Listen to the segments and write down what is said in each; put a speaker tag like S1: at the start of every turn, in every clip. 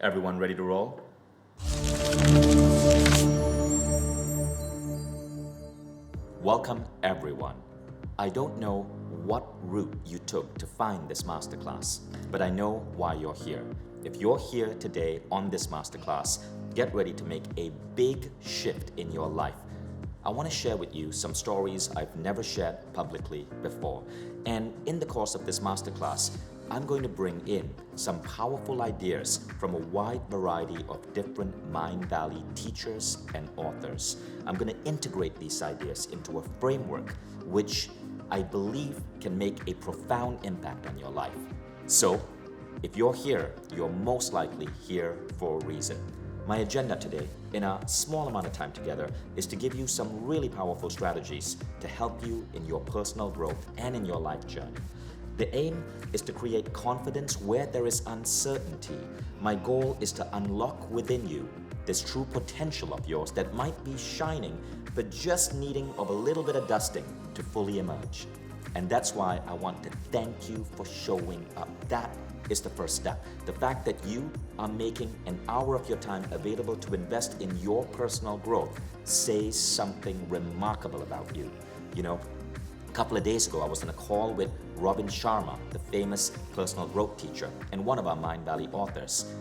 S1: Everyone ready to roll? Welcome, everyone. I don't know what route you took to find this masterclass, but I know why you're here. If you're here today on this masterclass, get ready to make a big shift in your life. I want to share with you some stories I've never shared publicly before. And in the course of this masterclass, I'm going to bring in some powerful ideas from a wide variety of different Mindvalley teachers and authors. I'm going to integrate these ideas into a framework which I believe can make a profound impact on your life. So, if you're here, you're most likely here for a reason. My agenda today, in a small amount of time together, is to give you some really powerful strategies to help you in your personal growth and in your life journey. The aim is to create confidence where there is uncertainty. My goal is to unlock within you this true potential of yours that might be shining, but just needing of a little bit of dusting to fully emerge. And that's why I want to thank you for showing up. That is the first step. The fact that you are making an hour of your time available to invest in your personal growth says something remarkable about you. You know, a couple of days ago, I was on a call with Robin Sharma, the famous personal growth teacher and one of our Mindvalley authors.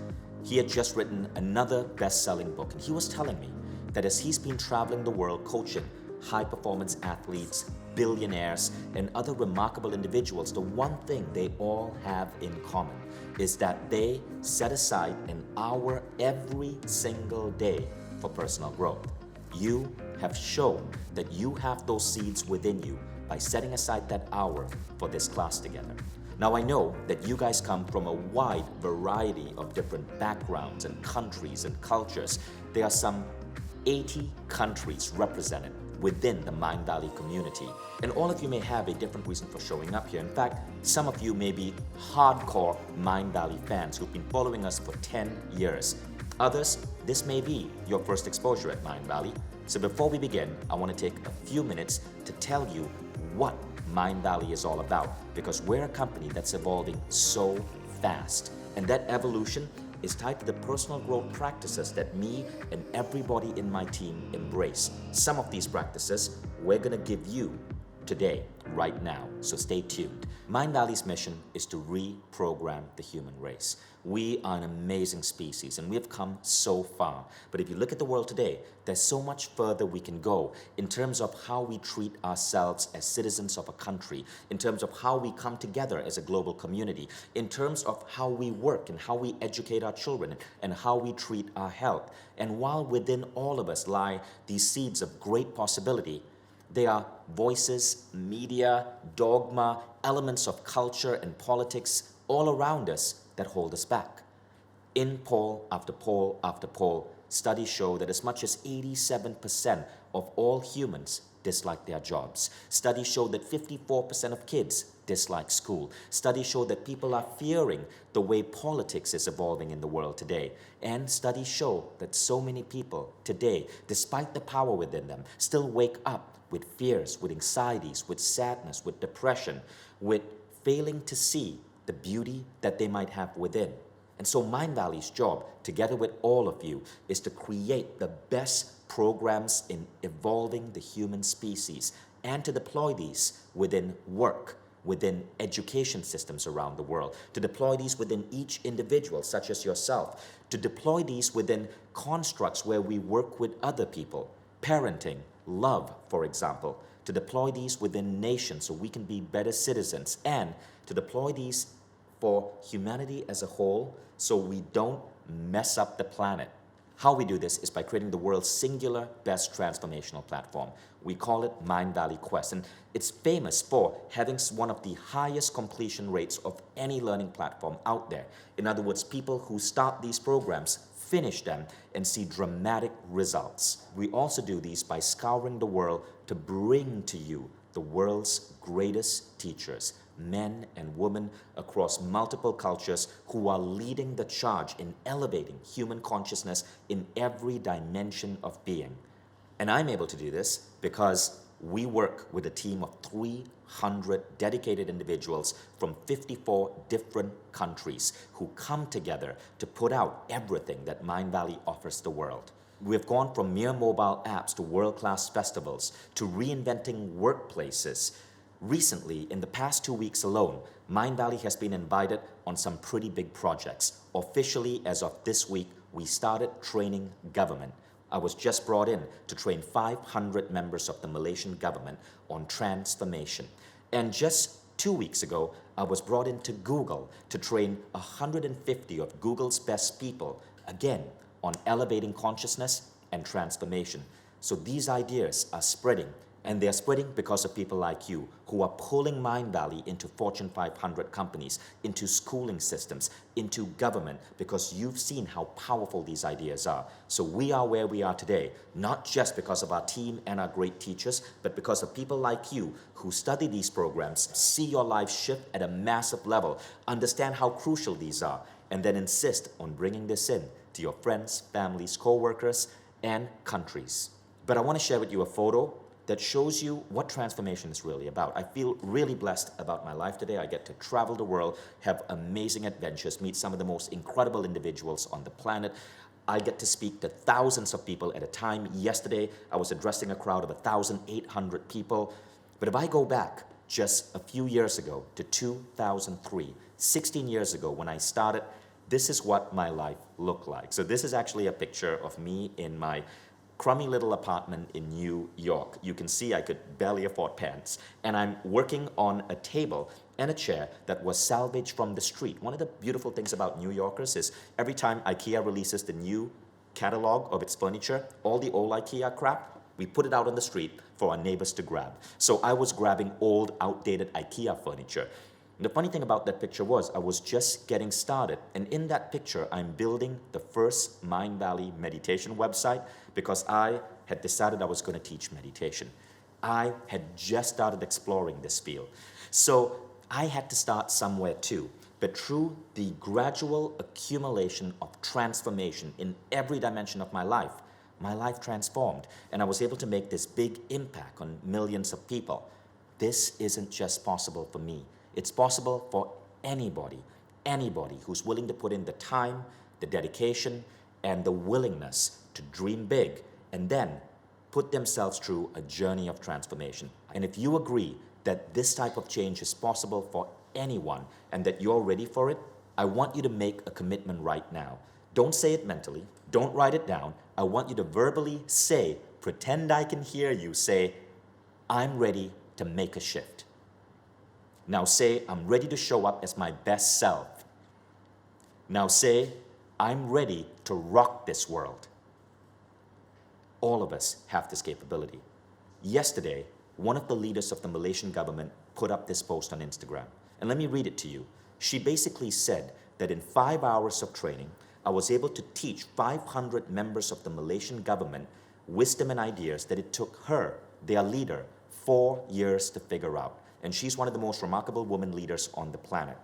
S1: He had just written another best-selling book, and he was telling me that as he's been traveling the world coaching high-performance athletes, billionaires, and other remarkable individuals, the one thing they all have in common is that they set aside an hour every single day for personal growth. You have shown that you have those seeds within you by setting aside that hour for this class together. Now I know that you guys come from a wide variety of different backgrounds and countries and cultures. There are some 80 countries represented within the Mindvalley community. And all of you may have a different reason for showing up here. In fact, some of you may be hardcore Mindvalley fans who've been following us for 10 years. Others, this may be your first exposure at Mindvalley. So before we begin, I want to take a few minutes to tell you what Mindvalley is all about, because we're a company that's evolving so fast. And that evolution is tied to the personal growth practices that me and everybody in my team embrace. Some of these practices we're going to give you today, right now, so stay tuned. Mindvalley's mission is to reprogram the human race. We are an amazing species and we have come so far. But if you look at the world today, there's so much further we can go in terms of how we treat ourselves as citizens of a country, in terms of how we come together as a global community, in terms of how we work and how we educate our children and how we treat our health. And while within all of us lie these seeds of great possibility, they are voices, media, dogma, elements of culture and politics all around us that hold us back. In poll after poll after poll, studies show that as much as 87% of all humans dislike their jobs. Studies show that 54% of kids dislike school. Studies show that people are fearing the way politics is evolving in the world today. And studies show that so many people today, despite the power within them, still wake up with fears, with anxieties, with sadness, with depression, with failing to see the beauty that they might have within. And so Mindvalley's job, together with all of you, is to create the best programs in evolving the human species and to deploy these within work, within education systems around the world, to deploy these within each individual, such as yourself, to deploy these within constructs where we work with other people, parenting, love, for example, to deploy these within nations so we can be better citizens, and to deploy these for humanity as a whole so we don't mess up the planet. How we do this is by creating the world's singular best transformational platform. We call it Mindvalley Quest, and it's famous for having one of the highest completion rates of any learning platform out there. In other words, people who start these programs finish them and see dramatic results. We also do these by scouring the world to bring to you the world's greatest teachers, men and women across multiple cultures who are leading the charge in elevating human consciousness in every dimension of being. And I'm able to do this because we work with a team of 300 dedicated individuals from 54 different countries who come together to put out everything that Mindvalley offers the world. We've gone from mere mobile apps to world-class festivals to reinventing workplaces. Recently, in the past 2 weeks alone, Mindvalley has been invited on some pretty big projects. Officially, as of this week, we started training government. I was just brought in to train 500 members of the Malaysian government on transformation. And just 2 weeks ago, I was brought into Google to train 150 of Google's best people, again, on elevating consciousness and transformation. So these ideas are spreading, and they're spreading because of people like you who are pulling Mindvalley into Fortune 500 companies, into schooling systems, into government, because you've seen how powerful these ideas are. So we are where we are today, not just because of our team and our great teachers, but because of people like you who study these programs, see your life shift at a massive level, understand how crucial these are, and then insist on bringing this in to your friends, families, co-workers, and countries. But I want to share with you a photo that shows you what transformation is really about. I feel really blessed about my life today. I get to travel the world, have amazing adventures, meet some of the most incredible individuals on the planet. I get to speak to thousands of people at a time. Yesterday, I was addressing a crowd of 1,800 people. But if I go back just a few years ago to 2003, 16 years ago when I started, this is what my life looked like. So this is actually a picture of me in my crummy little apartment in New York. You can see I could barely afford pants. And I'm working on a table and a chair that was salvaged from the street. One of the beautiful things about New Yorkers is every time IKEA releases the new catalog of its furniture, all the old IKEA crap, we put it out on the street for our neighbors to grab. So I was grabbing old, outdated IKEA furniture. The funny thing about that picture was I was just getting started. And in that picture, I'm building the first Mindvalley meditation website because I had decided I was going to teach meditation. I had just started exploring this field. So I had to start somewhere too. But through the gradual accumulation of transformation in every dimension of my life transformed. And I was able to make this big impact on millions of people. This isn't just possible for me. It's possible for anybody who's willing to put in the time, the dedication, and the willingness to dream big and then put themselves through a journey of transformation. And if you agree that this type of change is possible for anyone and that you're ready for it, I want you to make a commitment right now. Don't say it mentally. Don't write it down. I want you to verbally say, pretend I can hear you say, I'm ready to make a shift. Now say, I'm ready to show up as my best self. Now say, I'm ready to rock this world. All of us have this capability. Yesterday, one of the leaders of the Malaysian government put up this post on Instagram. And let me read it to you. She basically said that in 5 hours of training, I was able to teach 500 members of the Malaysian government wisdom and ideas that it took her, their leader, 4 years to figure out. And she's one of the most remarkable women leaders on the planet.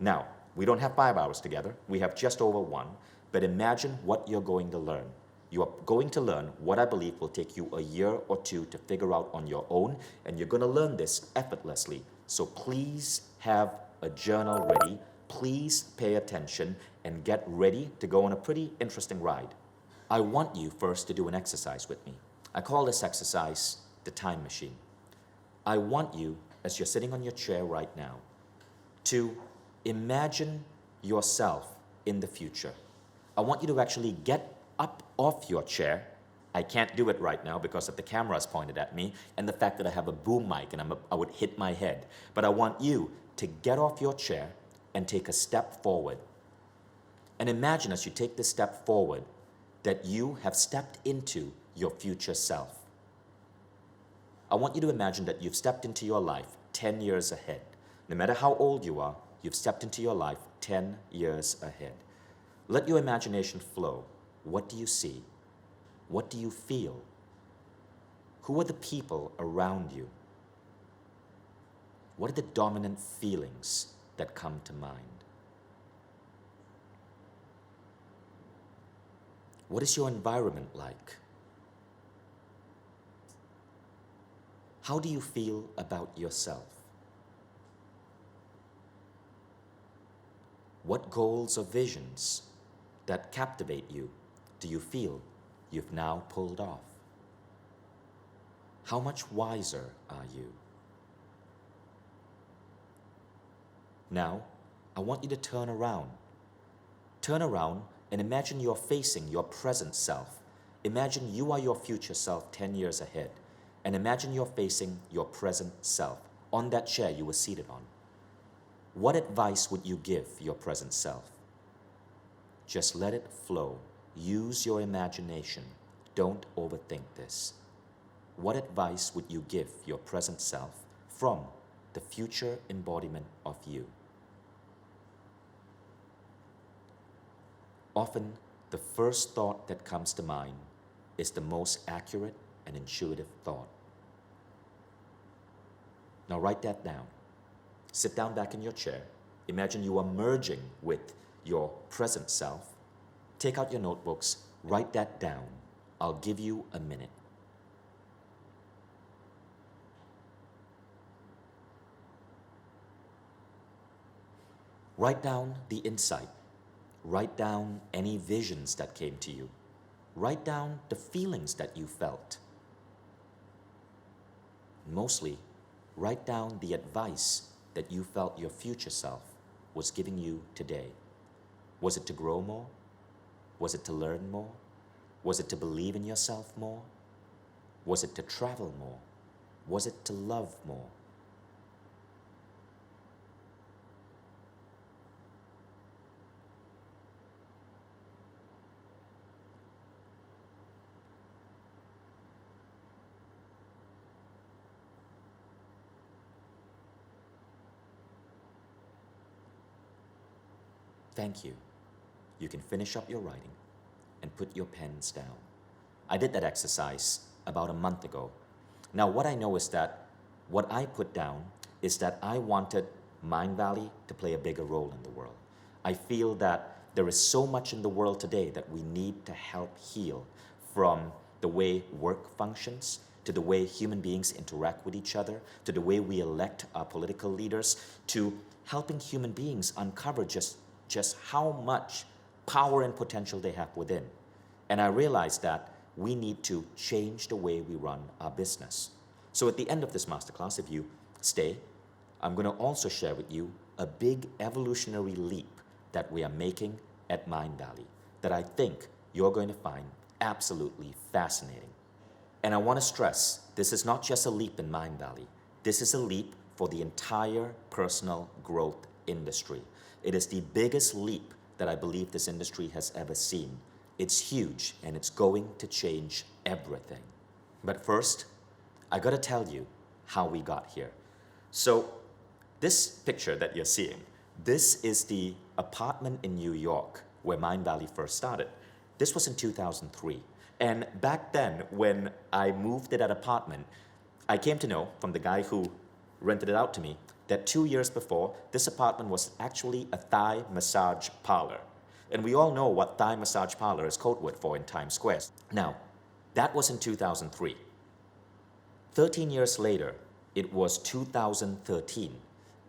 S1: Now, we don't have 5 hours together. We have just over 1. But imagine what you're going to learn. You are going to learn what I believe will take you a year or 2 to figure out on your own. And you're going to learn this effortlessly. So please have a journal ready. Please pay attention and get ready to go on a pretty interesting ride. I want you first to do an exercise with me. I call this exercise the time machine. I want you, as you're sitting on your chair right now, to imagine yourself in the future. I want you to actually get up off your chair. I can't do it right now because of the cameras pointed at me and the fact that I have a boom mic and I would hit my head. But I want you to get off your chair and take a step forward. And imagine as you take this step forward that you have stepped into your future self. I want you to imagine that you've stepped into your life 10 years ahead. No matter how old you are, you've stepped into your life 10 years ahead. Let your imagination flow. What do you see? What do you feel? Who are the people around you? What are the dominant feelings that come to mind? What is your environment like? How do you feel about yourself? What goals or visions that captivate you do you feel you've now pulled off? How much wiser are you? Now, I want you to turn around. Turn around and imagine you're facing your present self. Imagine you are your future self 10 years ahead. And imagine you're facing your present self on that chair you were seated on. What advice would you give your present self? Just let it flow. Use your imagination. Don't overthink this. What advice would you give your present self from the future embodiment of you? Often, the first thought that comes to mind is the most accurate and intuitive thought. Now write that down. Sit down back in your chair. Imagine you are merging with your present self. Take out your notebooks, write that down. I'll give you a minute. Write down the insight. Write down any visions that came to you. Write down the feelings that you felt. Mostly, write down the advice that you felt your future self was giving you today. Was it to grow more? Was it to learn more? Was it to believe in yourself more? Was it to travel more? Was it to love more? Thank you. You can finish up your writing and put your pens down. I did that exercise about a month ago. Now what I know is that what I put down is that I wanted Mindvalley to play a bigger role in the world. I feel that there is so much in the world today that we need to help heal, from the way work functions, to the way human beings interact with each other, to the way we elect our political leaders, to helping human beings uncover just how much power and potential they have within. And I realized that we need to change the way we run our business. So at the end of this masterclass, if you stay, I'm going to also share with you a big evolutionary leap that we are making at Mindvalley that I think you're going to find absolutely fascinating. And I want to stress, this is not just a leap in Mindvalley. This is a leap for the entire personal growth industry. It is the biggest leap that I believe this industry has ever seen. It's huge and it's going to change everything. But first, I gotta tell you how we got here. So this picture that you're seeing, this is the apartment in New York where Mindvalley first started. This was in 2003. And back then, when I moved to that apartment, I came to know from the guy who rented it out to me that 2 years before, this apartment was actually a Thai massage parlor. And we all know what Thai massage parlor is code word for in Times Square. Now, that was in 2003. 13 years later, it was 2013.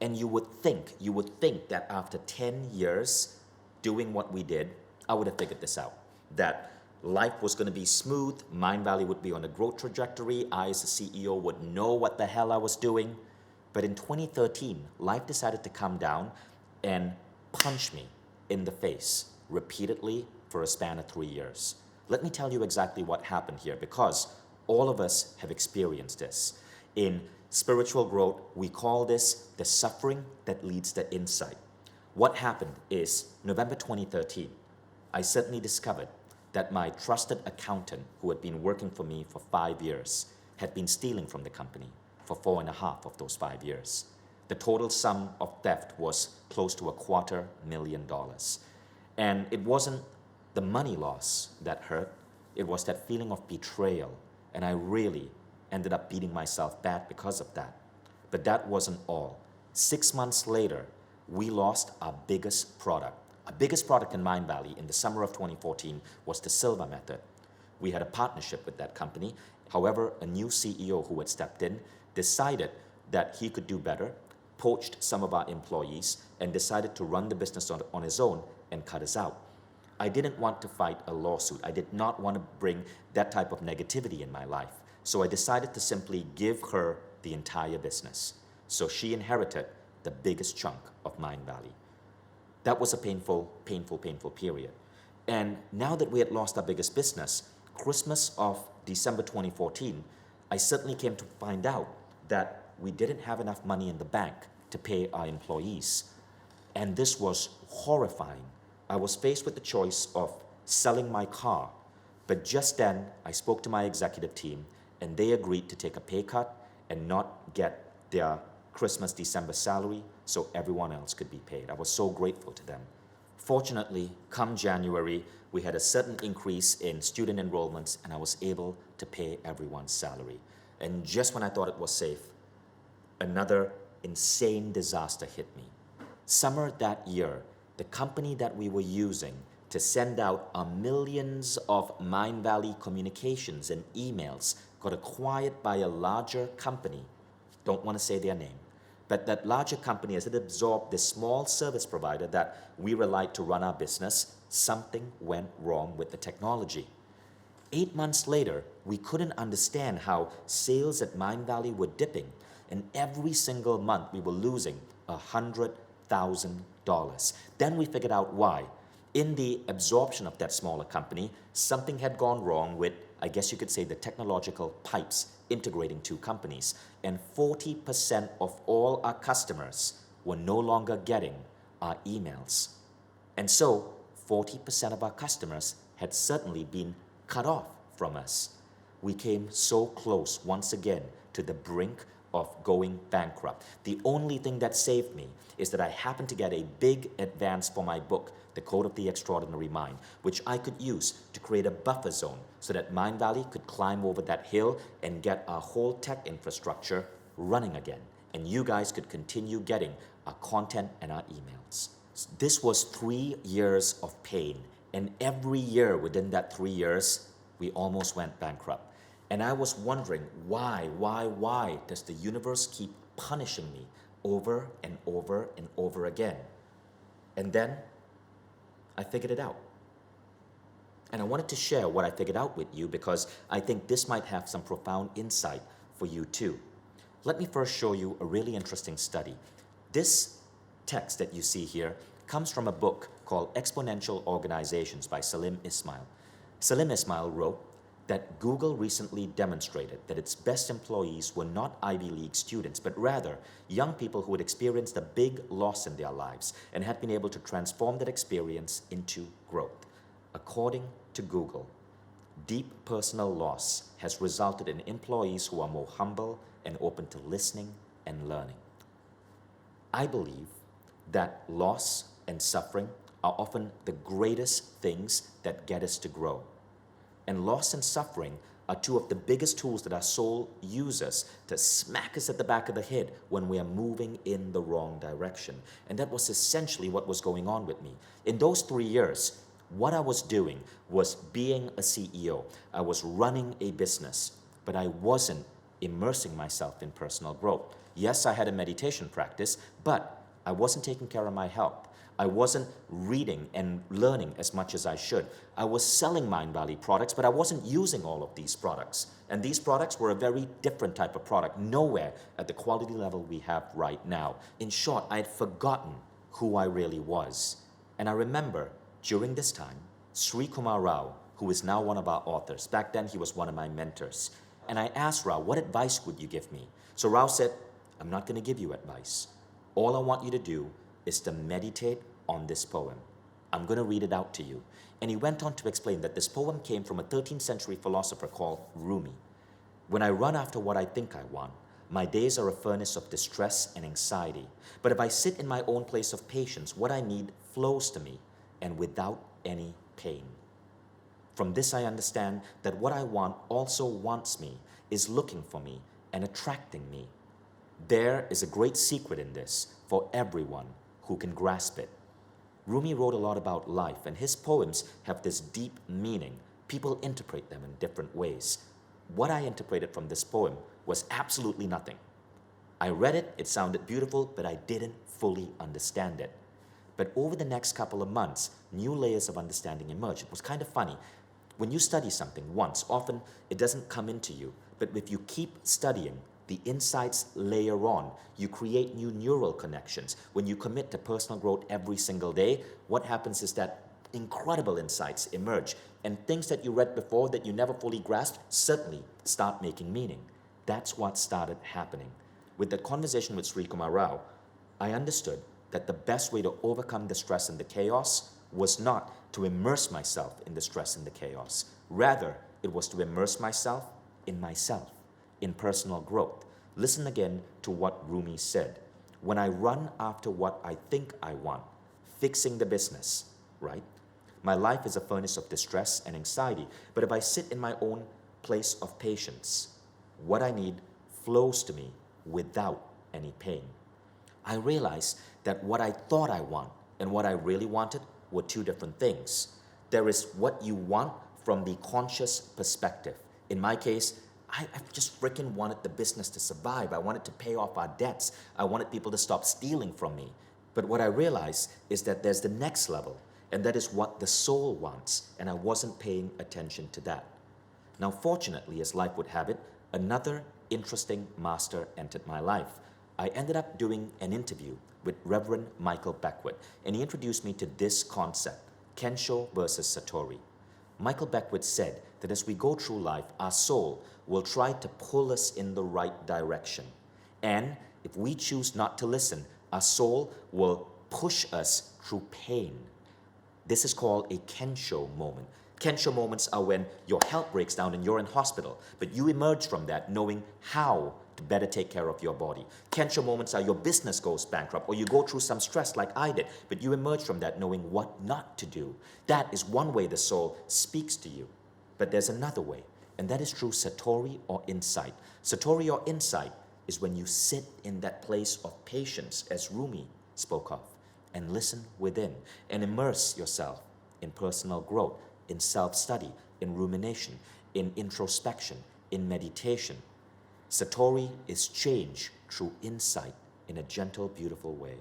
S1: And you would think that after 10 years doing what we did, I would have figured this out. That life was going to be smooth, Mindvalley would be on a growth trajectory, I as a CEO would know what the hell I was doing. But in 2013, life decided to come down and punch me in the face repeatedly for a span of 3 years. Let me tell you exactly what happened here, because all of us have experienced this. In spiritual growth, we call this the suffering that leads to insight. What happened is November 2013, I suddenly discovered that my trusted accountant, who had been working for me for 5 years, had been stealing from the company for 4.5 of those 5 years. The total sum of theft was close to $250,000. And it wasn't the money loss that hurt, it was that feeling of betrayal. And I really ended up beating myself bad because of that. But that wasn't all. 6 months later, we lost our biggest product. Our biggest product in Mindvalley in the summer of 2014 was the Silva Method. We had a partnership with that company. However, a new CEO who had stepped in decided that he could do better, poached some of our employees, and decided to run the business on his own and cut us out. I didn't want to fight a lawsuit. I did not want to bring that type of negativity in my life. So I decided to simply give her the entire business. So she inherited the biggest chunk of Mindvalley. That was a painful period. And now that we had lost our biggest business, Christmas of December 2014, I suddenly came to find out that we didn't have enough money in the bank to pay our employees. And this was horrifying. I was faced with the choice of selling my car, but just then I spoke to my executive team and they agreed to take a pay cut and not get their Christmas, December salary so everyone else could be paid. I was so grateful to them. Fortunately, come January, we had a certain increase in student enrollments and I was able to pay everyone's salary. And just when I thought it was safe, another insane disaster hit me. Summer that year, the company that we were using to send out our millions of Mindvalley communications and emails got acquired by a larger company. Don't want to say their name. But that larger company, as it absorbed this small service provider that we relied to run our business, something went wrong with the technology. 8 months later, we couldn't understand how sales at Mindvalley were dipping, and every single month we were losing $100,000. Then we figured out why. In the absorption of that smaller company, something had gone wrong with, I guess you could say, the technological pipes integrating two companies, and 40% of all our customers were no longer getting our emails. And so 40% of our customers had suddenly been cut off from us. We came so close once again to the brink of going bankrupt. The only thing that saved me is that I happened to get a big advance for my book, The Code of the Extraordinary Mind, which I could use to create a buffer zone so that Mindvalley could climb over that hill and get our whole tech infrastructure running again. And you guys could continue getting our content and our emails. This was 3 years of pain. And every year within that 3 years, we almost went bankrupt. And I was wondering, why does the universe keep punishing me over and over and over again? And then I figured it out. And I wanted to share what I figured out with you because I think this might have some profound insight for you too. Let me first show you a really interesting study. This text that you see here comes from a book called Exponential Organizations by Salim Ismail. Salim Ismail wrote that Google recently demonstrated that its best employees were not Ivy League students, but rather young people who had experienced a big loss in their lives and had been able to transform that experience into growth. According to Google, deep personal loss has resulted in employees who are more humble and open to listening and learning. I believe that loss and suffering are often the greatest things that get us to grow. And loss and suffering are two of the biggest tools that our soul uses to smack us at the back of the head when we are moving in the wrong direction. And that was essentially what was going on with me. In those 3 years, what I was doing was being a CEO. I was running a business, but I wasn't immersing myself in personal growth. Yes, I had a meditation practice, but I wasn't taking care of my health. I wasn't reading and learning as much as I should. I was selling Mindvalley products, but I wasn't using all of these products. And these products were a very different type of product, nowhere at the quality level we have right now. In short, I had forgotten who I really was. And I remember during this time, Sri Kumar Rao, who is now one of our authors, back then he was one of my mentors. And I asked Rao, what advice would you give me? So Rao said, I'm not going to give you advice. All I want you to do is to meditate on this poem. I'm going to read it out to you. And he went on to explain that this poem came from a 13th century philosopher called Rumi. When I run after what I think I want, my days are a furnace of distress and anxiety. But if I sit in my own place of patience, what I need flows to me and without any pain. From this I understand that what I want also wants me, is looking for me and attracting me. There is a great secret in this for everyone who can grasp it. Rumi wrote a lot about life, and his poems have this deep meaning. People interpret them in different ways. What I interpreted from this poem was absolutely nothing. I read it, it sounded beautiful, but I didn't fully understand it. But over the next couple of months, new layers of understanding emerged. It was kind of funny. When you study something once, often it doesn't come into you. But if you keep studying, the insights layer on. You create new neural connections. When you commit to personal growth every single day, what happens is that incredible insights emerge. And things that you read before that you never fully grasped suddenly start making meaning. That's what started happening. With the conversation with Sri Kumar Rao, I understood that the best way to overcome the stress and the chaos was not to immerse myself in the stress and the chaos. Rather, it was to immerse myself, in personal growth. Listen again to what Rumi said. When I run after what I think I want, fixing the business, right? My life is a furnace of distress and anxiety, but if I sit in my own place of patience, what I need flows to me without any pain. I realized that what I thought I want and what I really wanted were two different things. There is what you want from the conscious perspective. In my case, I just freaking wanted the business to survive. I wanted to pay off our debts. I wanted people to stop stealing from me. But what I realized is that there's the next level, and that is what the soul wants, and I wasn't paying attention to that. Now, fortunately, as life would have it, another interesting master entered my life. I ended up doing an interview with Reverend Michael Beckwith, and he introduced me to this concept, Kensho versus Satori. Michael Beckwith said that as we go through life, our soul will try to pull us in the right direction. And if we choose not to listen, our soul will push us through pain. This is called a Kensho moment. Kensho moments are when your health breaks down and you're in hospital, but you emerge from that knowing how to better take care of your body. Kensho moments are your business goes bankrupt or you go through some stress like I did, but you emerge from that knowing what not to do. That is one way the soul speaks to you. But there's another way, and that is through Satori or insight. Satori or insight is when you sit in that place of patience, as Rumi spoke of, and listen within and immerse yourself in personal growth, in self-study, in rumination, in introspection, in meditation. Satori is change through insight in a gentle, beautiful way.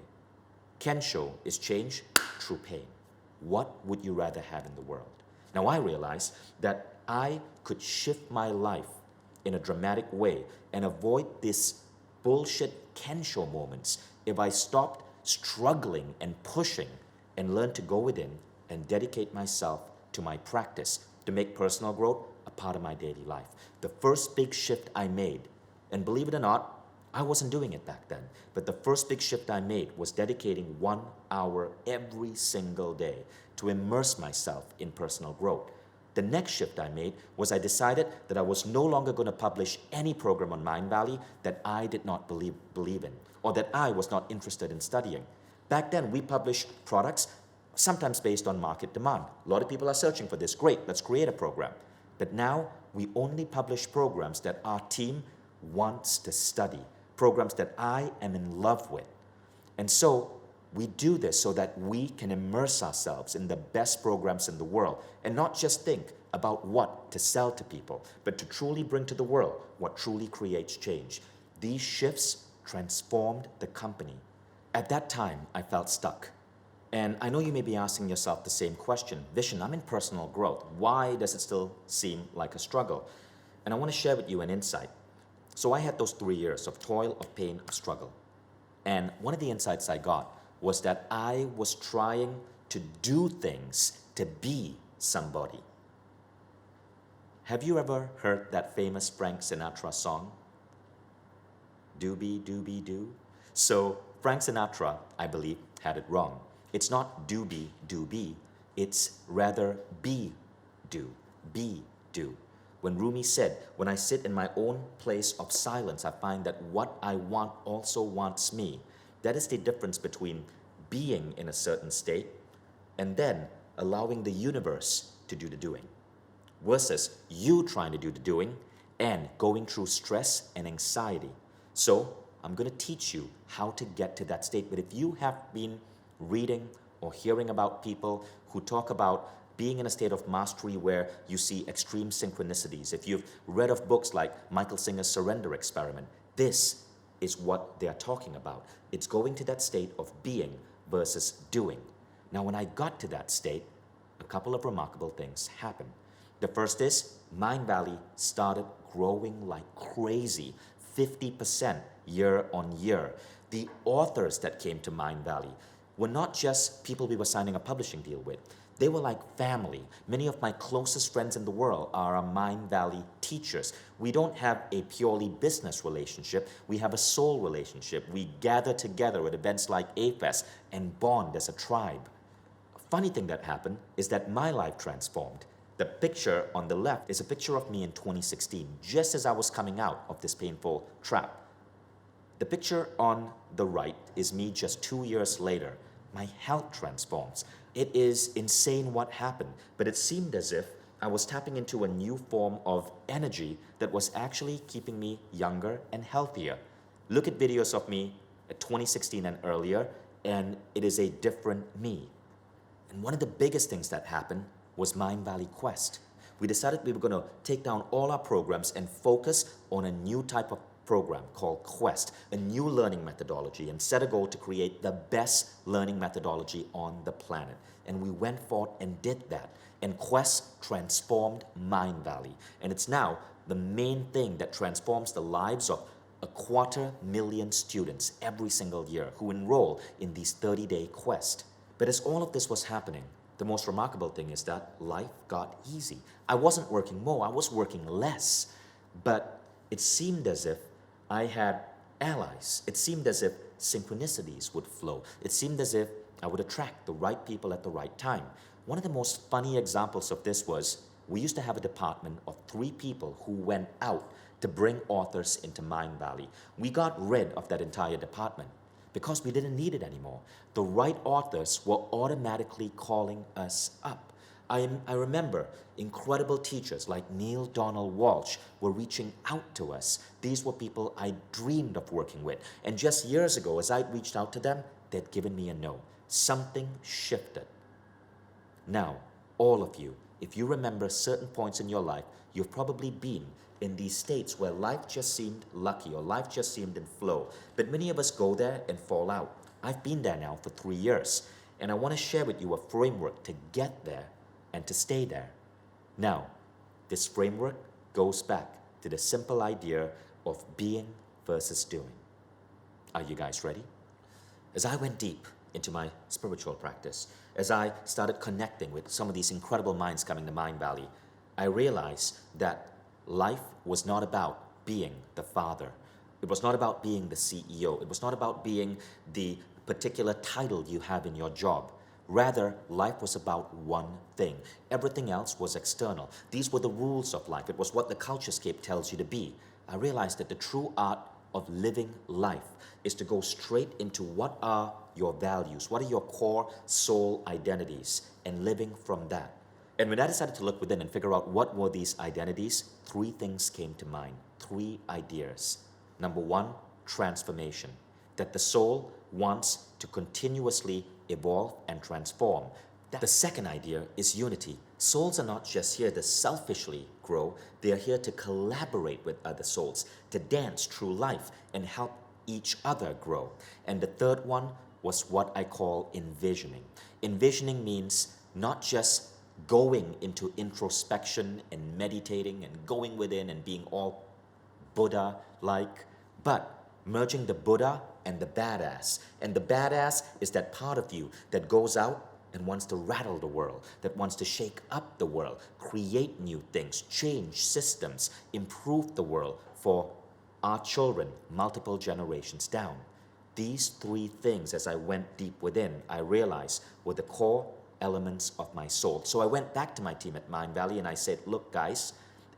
S1: Kensho is change through pain. What would you rather have in the world? Now I realized that I could shift my life in a dramatic way and avoid this bullshit Kensho moments if I stopped struggling and pushing and learned to go within and dedicate myself to my practice to make personal growth a part of my daily life. The first big shift I made, and believe it or not, I wasn't doing it back then, but the first big shift I made was dedicating 1 hour every single day to immerse myself in personal growth. The next shift I made was I decided that I was no longer going to publish any program on Mindvalley that I did not believe in or that I was not interested in studying. Back then, we published products sometimes based on market demand. A lot of people are searching for this. Great, let's create a program. But now we only publish programs that our team wants to study, programs that I am in love with. And so we do this so that we can immerse ourselves in the best programs in the world and not just think about what to sell to people, but to truly bring to the world what truly creates change. These shifts transformed the company. At that time, I felt stuck. And I know you may be asking yourself the same question. Vishen, I'm in personal growth. Why does it still seem like a struggle? And I want to share with you an insight. So I had those 3 years of toil, of pain, of struggle. And one of the insights I got was that I was trying to do things to be somebody. Have you ever heard that famous Frank Sinatra song? Doobie doobie doo. So Frank Sinatra, I believe, had it wrong. It's not doobie doobie, it's rather be do. When Rumi said, when I sit in my own place of silence, I find that what I want also wants me. That is the difference between being in a certain state and then allowing the universe to do the doing versus you trying to do the doing and going through stress and anxiety. So I'm going to teach you how to get to that state. But if you have been reading or hearing about people who talk about being in a state of mastery where you see extreme synchronicities, if you've read of books like Michael Singer's Surrender Experiment, this is what they are talking about. It's going to that state of being versus doing. Now, when I got to that state, a couple of remarkable things happened. The first is Mindvalley started growing like crazy, 50% year on year. The authors that came to Mindvalley were not just people we were signing a publishing deal with. They were like family. Many of my closest friends in the world are our Mindvalley teachers. We don't have a purely business relationship. We have a soul relationship. We gather together at events like A-Fest and bond as a tribe. A funny thing that happened is that my life transformed. The picture on the left is a picture of me in 2016, just as I was coming out of this painful trap. The picture on the right is me just 2 years later. My health transforms. It is insane what happened, but it seemed as if I was tapping into a new form of energy that was actually keeping me younger and healthier. Look at videos of me at 2016 and earlier, and it is a different me. And one of the biggest things that happened was Mindvalley Quest. We decided we were going to take down all our programs and focus on a new type of program called Quest, a new learning methodology, and set a goal to create the best learning methodology on the planet. And we went forth and did that. And Quest transformed Mindvalley. And it's now the main thing that transforms the lives of 250,000 students every single year who enroll in these 30-day quests. But as all of this was happening, the most remarkable thing is that life got easy. I wasn't working more, I was working less. But it seemed as if I had allies. It seemed as if synchronicities would flow. It seemed as if I would attract the right people at the right time. One of the most funny examples of this was we used to have a department of 3 people who went out to bring authors into Mindvalley. We got rid of that entire department because we didn't need it anymore. The right authors were automatically calling us up. I remember incredible teachers like Neil Donald Walsh were reaching out to us. These were people I dreamed of working with. And just years ago, as I reached out to them, they'd given me a no. Something shifted. Now, all of you, if you remember certain points in your life, you've probably been in these states where life just seemed lucky or life just seemed in flow. But many of us go there and fall out. I've been there now for 3 years, and I want to share with you a framework to get there and to stay there. Now, this framework goes back to the simple idea of being versus doing. Are you guys ready? As I went deep into my spiritual practice, as I started connecting with some of these incredible minds coming to Mindvalley, I realized that life was not about being the father. It was not about being the CEO. It was not about being the particular title you have in your job. Rather, life was about one thing. Everything else was external. These were the rules of life. It was what the culturescape tells you to be. I realized that the true art of living life is to go straight into what are your values, what are your core soul identities, and living from that. And when I decided to look within and figure out what were these identities, 3 things came to mind, 3 ideas. Number 1, transformation, that the soul wants to continuously evolve and transform. The second idea is unity. Souls are not just here to selfishly grow, they are here to collaborate with other souls, to dance through life and help each other grow. And the third one was what I call envisioning. Envisioning means not just going into introspection and meditating and going within and being all Buddha-like, but merging the Buddha and the badass. And the badass is that part of you that goes out and wants to rattle the world, that wants to shake up the world, create new things, change systems, improve the world for our children, multiple generations down. These 3 things, as I went deep within, I realized were the core elements of my soul. So I went back to my team at Mindvalley and I said, look guys,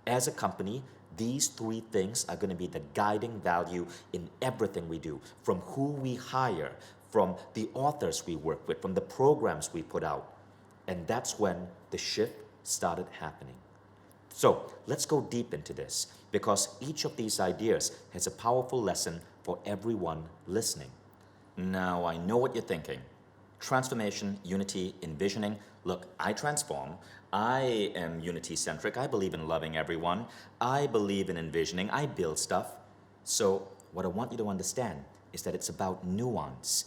S1: as a company, these 3 things are going to be the guiding value in everything we do, from who we hire, from the authors we work with, from the programs we put out. And that's when the shift started happening. So let's go deep into this, because each of these ideas has a powerful lesson for everyone listening. Now, I know what you're thinking. Transformation, unity, envisioning. Look, I transform. I am unity-centric. I believe in loving everyone. I believe in envisioning. I build stuff. So what I want you to understand is that it's about nuance.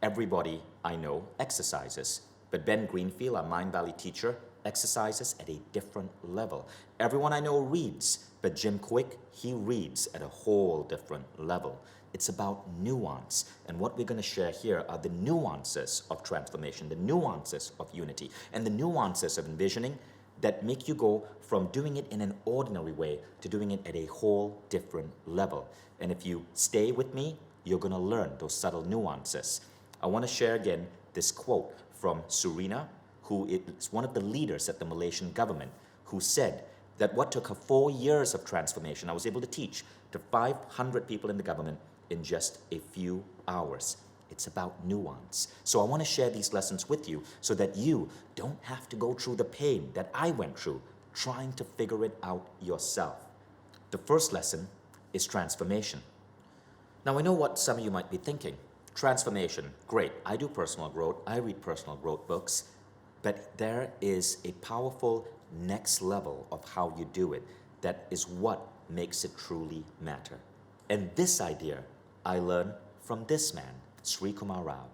S1: Everybody I know exercises, but Ben Greenfield, our Mindvalley teacher, exercises at a different level. Everyone I know reads, but Jim Quick, he reads at a whole different level. It's about nuance, and what we're going to share here are the nuances of transformation, the nuances of unity, and the nuances of envisioning that make you go from doing it in an ordinary way to doing it at a whole different level. And if you stay with me, you're going to learn those subtle nuances. I want to share again this quote from Surina, who is one of the leaders at the Malaysian government, who said that what took her 4 years of transformation, I was able to teach to 500 people in the government in just a few hours. It's about nuance. So I want to share these lessons with you so that you don't have to go through the pain that I went through trying to figure it out yourself. The first lesson is transformation. Now I know what some of you might be thinking. Transformation, great. I do personal growth. I read personal growth books. But there is a powerful next level of how you do it that is what makes it truly matter. And this idea I learned from this man, Sri Kumar Rao.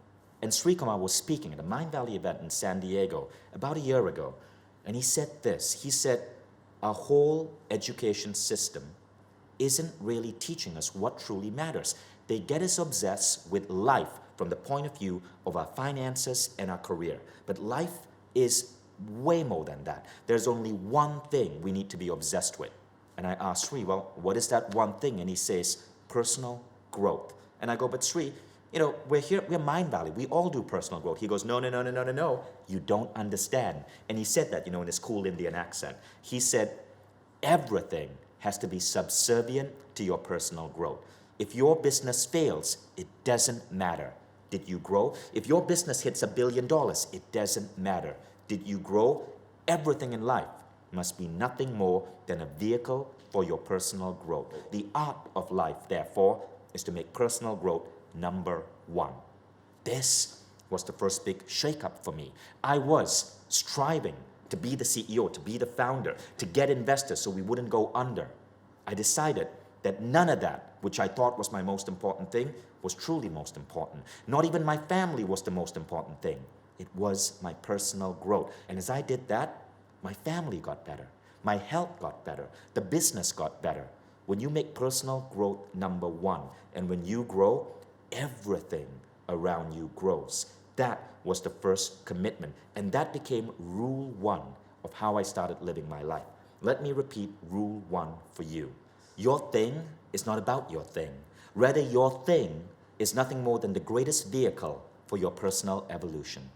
S1: And Sri Kumar was speaking at a Mindvalley event in San Diego about a year ago. And he said this, he said, our whole education system isn't really teaching us what truly matters. They get us obsessed with life from the point of view of our finances and our career. But life is way more than that. There's only one thing we need to be obsessed with. And I asked Sri, well, what is that one thing? And he says, personal growth. And I go, but Sri, you know, we're Mindvalley. We all do personal growth. He goes, no. You don't understand. And he said that, you know, in his cool Indian accent. He said, everything has to be subservient to your personal growth. If your business fails, it doesn't matter. Did you grow? If your business hits $1 billion, it doesn't matter. Did you grow? Everything in life must be nothing more than a vehicle for your personal growth. The art of life, therefore, is to make personal growth number one. This was the first big shakeup for me. I was striving to be the CEO, to be the founder, to get investors so we wouldn't go under. I decided that none of that, which I thought was my most important thing, was truly most important. Not even my family was the most important thing. It was my personal growth. And as I did that, my family got better. My health got better. The business got better. When you make personal growth number one, and when you grow, everything around you grows. That was the first commitment. And that became rule one of how I started living my life. Let me repeat rule one for you. Your thing is not about your thing. Rather, your thing is nothing more than the greatest vehicle for your personal evolution.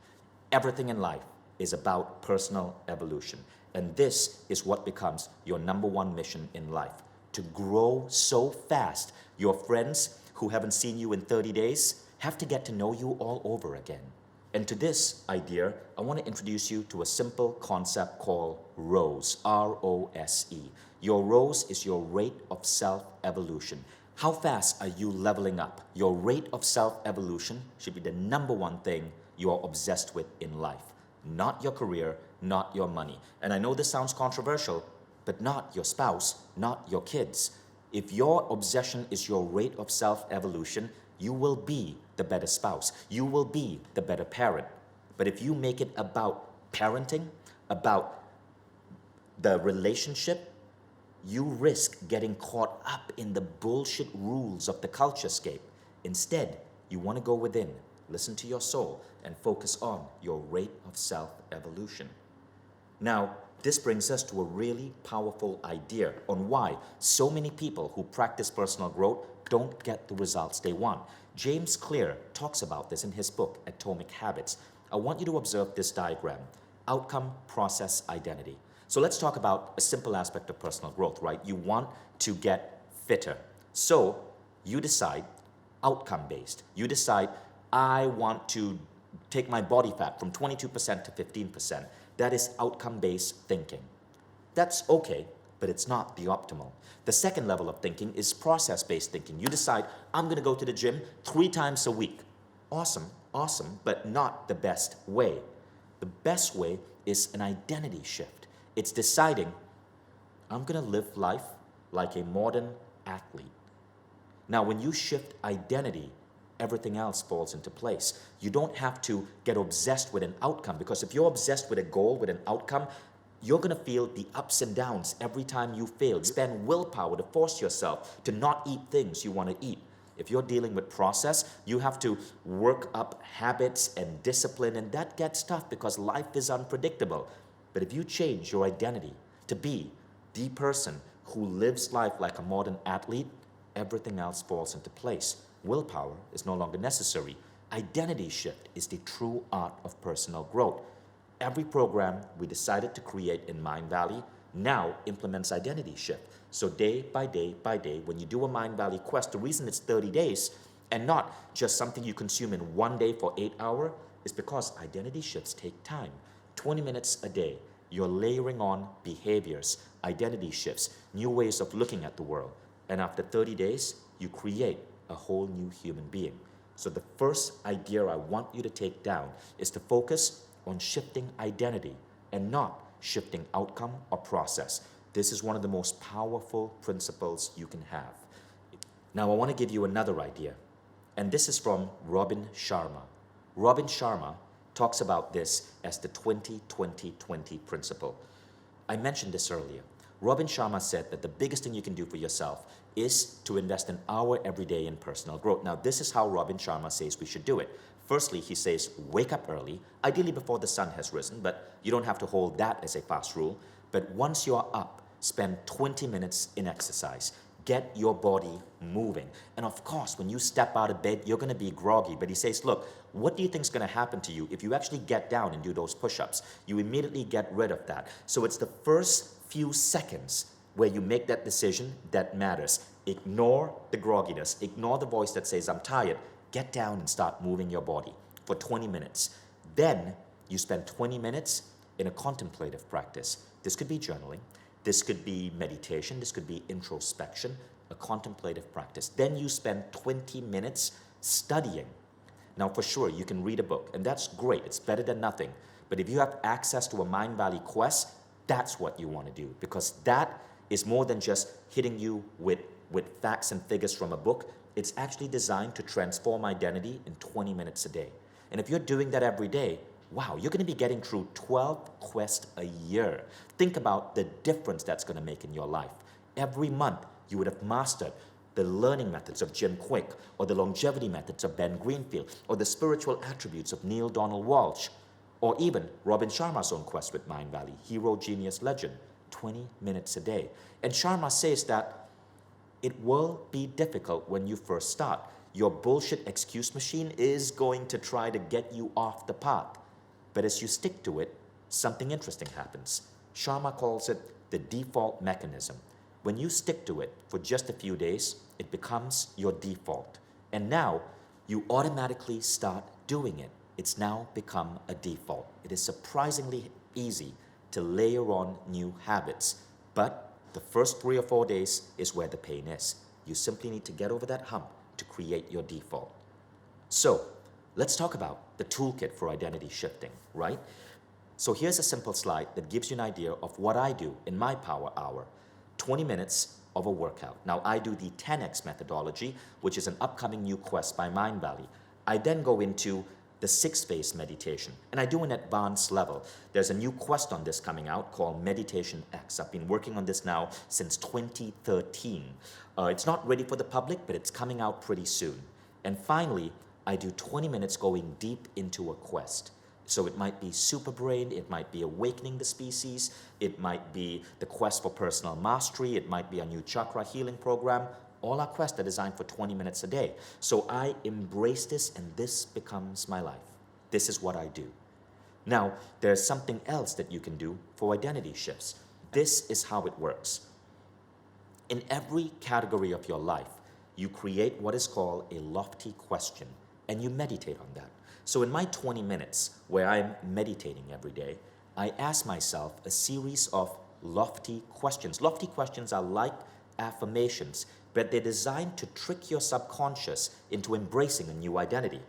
S1: Everything in life is about personal evolution. And this is what becomes your number one mission in life. To grow so fast, your friends who haven't seen you in 30 days have to get to know you all over again. And to this idea, I want to introduce you to a simple concept called ROSE, R-O-S-E. Your ROSE is your rate of self-evolution. How fast are you leveling up? Your rate of self-evolution should be the number one thing you are obsessed with in life. Not your career, not your money. And I know this sounds controversial, but not your spouse, not your kids. If your obsession is your rate of self-evolution, you will be the better spouse. You will be the better parent. But if you make it about parenting, about the relationship, you risk getting caught up in the bullshit rules of the culturescape. Instead, you want to go within, listen to your soul, and focus on your rate of self-evolution. Now, this brings us to a really powerful idea on why so many people who practice personal growth don't get the results they want. James Clear talks about this in his book, Atomic Habits. I want you to observe this diagram, outcome, process, identity. So let's talk about a simple aspect of personal growth, right? You want to get fitter. So you decide outcome-based. You decide, I want to take my body fat from 22% to 15%. That is outcome-based thinking. That's okay, but it's not the optimal. The second level of thinking is process-based thinking. You decide, I'm going to go to the gym 3 times a week. Awesome, but not the best way. The best way is an identity shift. It's deciding, I'm going to live life like a modern athlete. Now, when you shift identity, everything else falls into place. You don't have to get obsessed with an outcome, because if you're obsessed with a goal, with an outcome, you're going to feel the ups and downs every time you fail. Spend willpower to force yourself to not eat things you want to eat. If you're dealing with process, you have to work up habits and discipline, and that gets tough because life is unpredictable. But if you change your identity to be the person who lives life like a modern athlete, everything else falls into place. Willpower is no longer necessary. Identity shift is the true art of personal growth. Every program we decided to create in Mindvalley now implements identity shift. So day by day by day, when you do a Mindvalley Quest, the reason it's 30 days and not just something you consume in one day for 8 hours is because identity shifts take time. 20 minutes a day, you're layering on behaviors, identity shifts, new ways of looking at the world. And after 30 days, you create a whole new human being. So the first idea I want you to take down is to focus on shifting identity and not shifting outcome or process. This is one of the most powerful principles you can have. Now I want to give you another idea, and this is from Robin Sharma. Robin Sharma talks about this as the 20-20-20 principle. I mentioned this earlier. Robin Sharma said that the biggest thing you can do for yourself is to invest an hour every day in personal growth. Now, this is how Robin Sharma says we should do it. Firstly, he says, wake up early, ideally before the sun has risen, but you don't have to hold that as a fast rule. But once you're up, spend 20 minutes in exercise. Get your body moving. And of course, when you step out of bed, you're going to be groggy. But he says, look, what do you think is going to happen to you if you actually get down and do those push-ups? You immediately get rid of that. So it's the first few seconds where you make that decision that matters. Ignore the grogginess. Ignore the voice that says, I'm tired. Get down and start moving your body for 20 minutes. Then you spend 20 minutes in a contemplative practice. This could be journaling. This could be meditation. This could be introspection, a contemplative practice. Then you spend 20 minutes studying. Now, for sure, you can read a book, and that's great. It's better than nothing. But if you have access to a Mindvalley Quest, that's what you want to do, because that is more than just hitting you with facts and figures from a book. It's actually designed to transform identity in 20 minutes a day. And if you're doing that every day, wow, you're going to be getting through 12 quests a year. Think about the difference that's going to make in your life. Every month, you would have mastered the learning methods of Jim Quick, or the longevity methods of Ben Greenfield, or the spiritual attributes of Neil Donald Walsh, or even Robin Sharma's own quest with Mindvalley, Hero, Genius, Legend, 20 minutes a day. And Sharma says that it will be difficult when you first start. Your bullshit excuse machine is going to try to get you off the path. But as you stick to it, something interesting happens. Sharma calls it the default mechanism. When you stick to it for just a few days, it becomes your default. And now you automatically start doing it. It's now become a default. It is surprisingly easy to layer on new habits. But the first 3 or 4 days is where the pain is. You simply need to get over that hump to create your default. So let's talk about the toolkit for identity shifting, right? So here's a simple slide that gives you an idea of what I do in my power hour. 20 minutes of a workout. Now I do the 10X methodology, which is an upcoming new quest by Mindvalley. I then go into the 6-phase meditation, and I do an advanced level. There's a new quest on this coming out called Meditation X. I've been working on this now since 2013. It's not ready for the public, but it's coming out pretty soon. And finally, I do 20 minutes going deep into a quest. So it might be Super Brain, it might be Awakening the Species, it might be the quest for personal mastery, it might be a new chakra healing program. All our quests are designed for 20 minutes a day. So I embrace this, and this becomes my life. This is what I do. Now, there's something else that you can do for identity shifts. This is how it works. In every category of your life, you create what is called a lofty question, and you meditate on that. So in my 20 minutes, where I'm meditating every day, I ask myself a series of lofty questions. Lofty questions are like affirmations, but they're designed to trick your subconscious into embracing a new identity.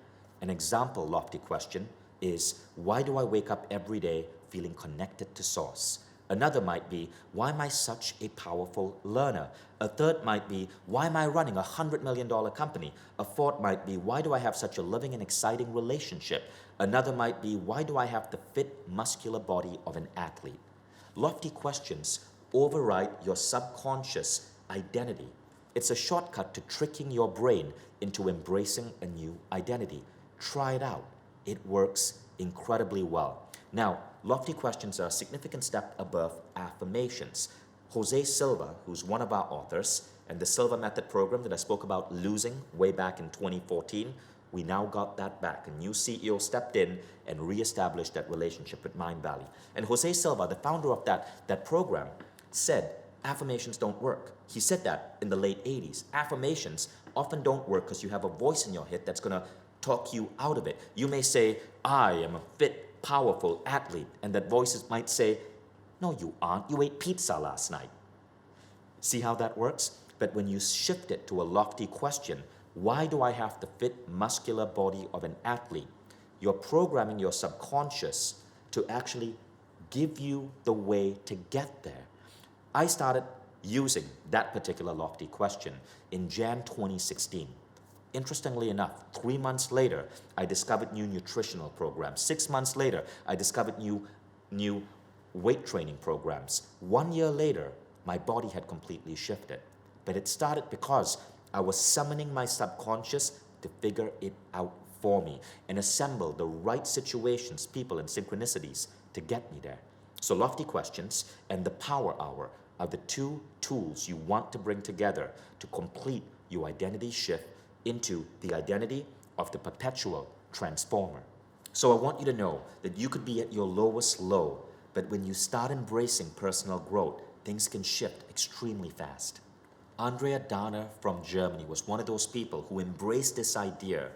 S1: An example lofty question is, why do I wake up every day feeling connected to Source? Another might be, why am I such a powerful learner? A third might be, why am I running a $100 million company? A fourth might be, why do I have such a living and exciting relationship? Another might be, why do I have the fit, muscular body of an athlete? Lofty questions override your subconscious identity. It's a shortcut to tricking your brain into embracing a new identity. Try it out. It works incredibly well. Now, lofty questions are a significant step above affirmations. Jose Silva, who's one of our authors, and the Silva Method program that I spoke about losing way back in 2014, we now got that back. A new CEO stepped in and reestablished that relationship with Mindvalley. And Jose Silva, the founder of that program, said affirmations don't work. He said that in the late 80s. Affirmations often don't work because you have a voice in your head that's going to talk you out of it. You may say, I am a fit, powerful athlete, and that voices might say, no, you aren't. You ate pizza last night. See how that works? But when you shift it to a lofty question, why do I have the fit, muscular body of an athlete? You're programming your subconscious to actually give you the way to get there. I started using that particular lofty question in Jan 2016. Interestingly enough, 3 months later, I discovered new nutritional programs. 6 months later, I discovered new weight training programs. 1 year later, my body had completely shifted. But it started because I was summoning my subconscious to figure it out for me and assemble the right situations, people, and synchronicities to get me there. So lofty questions and the power hour are the two tools you want to bring together to complete your identity shift into the identity of the perpetual transformer. So I want you to know that you could be at your lowest low, but when you start embracing personal growth, things can shift extremely fast. Andrea Dahner from Germany was one of those people who embraced this idea.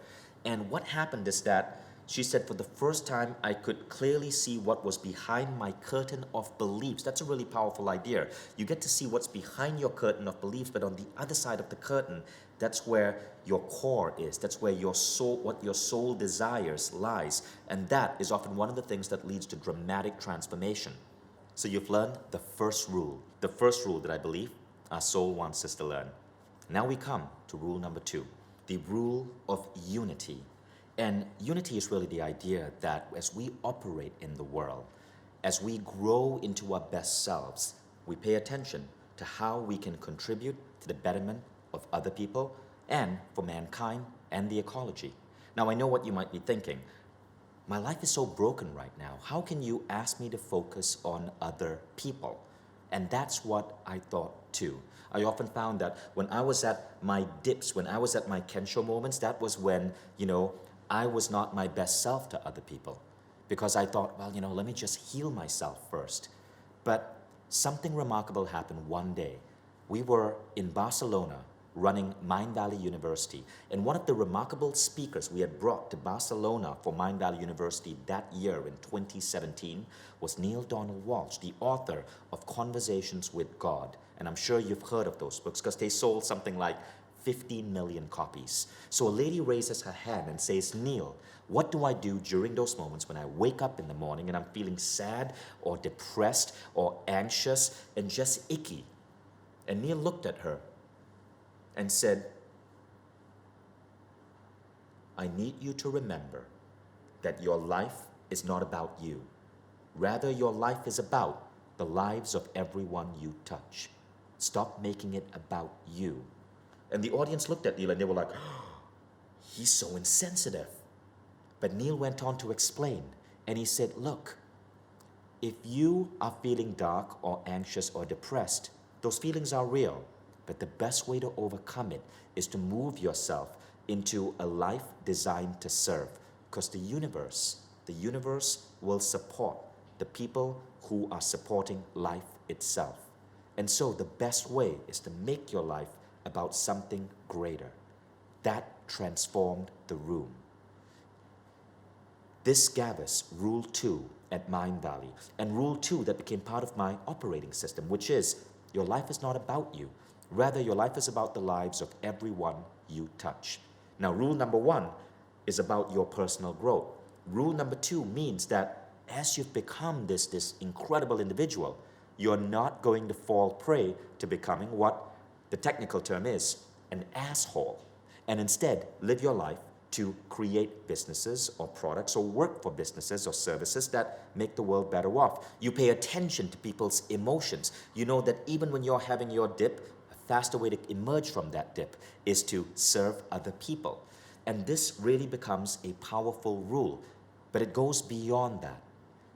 S1: And what happened is that she said, for the first time, I could clearly see what was behind my curtain of beliefs. That's a really powerful idea. You get to see what's behind your curtain of beliefs, but on the other side of the curtain, that's where your core is. That's where your soul, what your soul desires lies. And that is often one of the things that leads to dramatic transformation. So you've learned the first rule that I believe our soul wants us to learn. Now we come to rule number 2, the rule of unity. And unity is really the idea that as we operate in the world, as we grow into our best selves, we pay attention to how we can contribute to the betterment of other people and for mankind and the ecology. Now I know what you might be thinking. My life is so broken right now. How can you ask me to focus on other people? And that's what I thought too. I often found that when I was at my dips, when I was at my Kensho moments, that was when, I was not my best self to other people. Because I thought, well, let me just heal myself first. But something remarkable happened one day. We were in Barcelona running Mindvalley University. And one of the remarkable speakers we had brought to Barcelona for Mindvalley University that year in 2017 was Neil Donald Walsh, the author of Conversations with God. And I'm sure you've heard of those books because they sold something like 15 million copies. So a lady raises her hand and says, Neil, what do I do during those moments when I wake up in the morning and I'm feeling sad or depressed or anxious and just icky? And Neil looked at her and said, I need you to remember that your life is not about you. Rather, your life is about the lives of everyone you touch. Stop making it about you. And the audience looked at Neil and they were like, oh, he's so insensitive. But Neil went on to explain, and he said, look, if you are feeling dark or anxious or depressed, those feelings are real. But the best way to overcome it is to move yourself into a life designed to serve. Because the universe will support the people who are supporting life itself. And so the best way is to make your life about something greater. That transformed the room. This gave us Rule 2 at Mindvalley, and Rule 2 that became part of my operating system, which is your life is not about you. Rather, your life is about the lives of everyone you touch. Now, rule number 1 is about your personal growth. Rule number 2 means that as you've become this incredible individual, you're not going to fall prey to becoming what the technical term is, an asshole. And instead, live your life to create businesses or products or work for businesses or services that make the world better off. You pay attention to people's emotions. You know that even when you're having your dip, a faster way to emerge from that dip is to serve other people. And this really becomes a powerful rule, but it goes beyond that.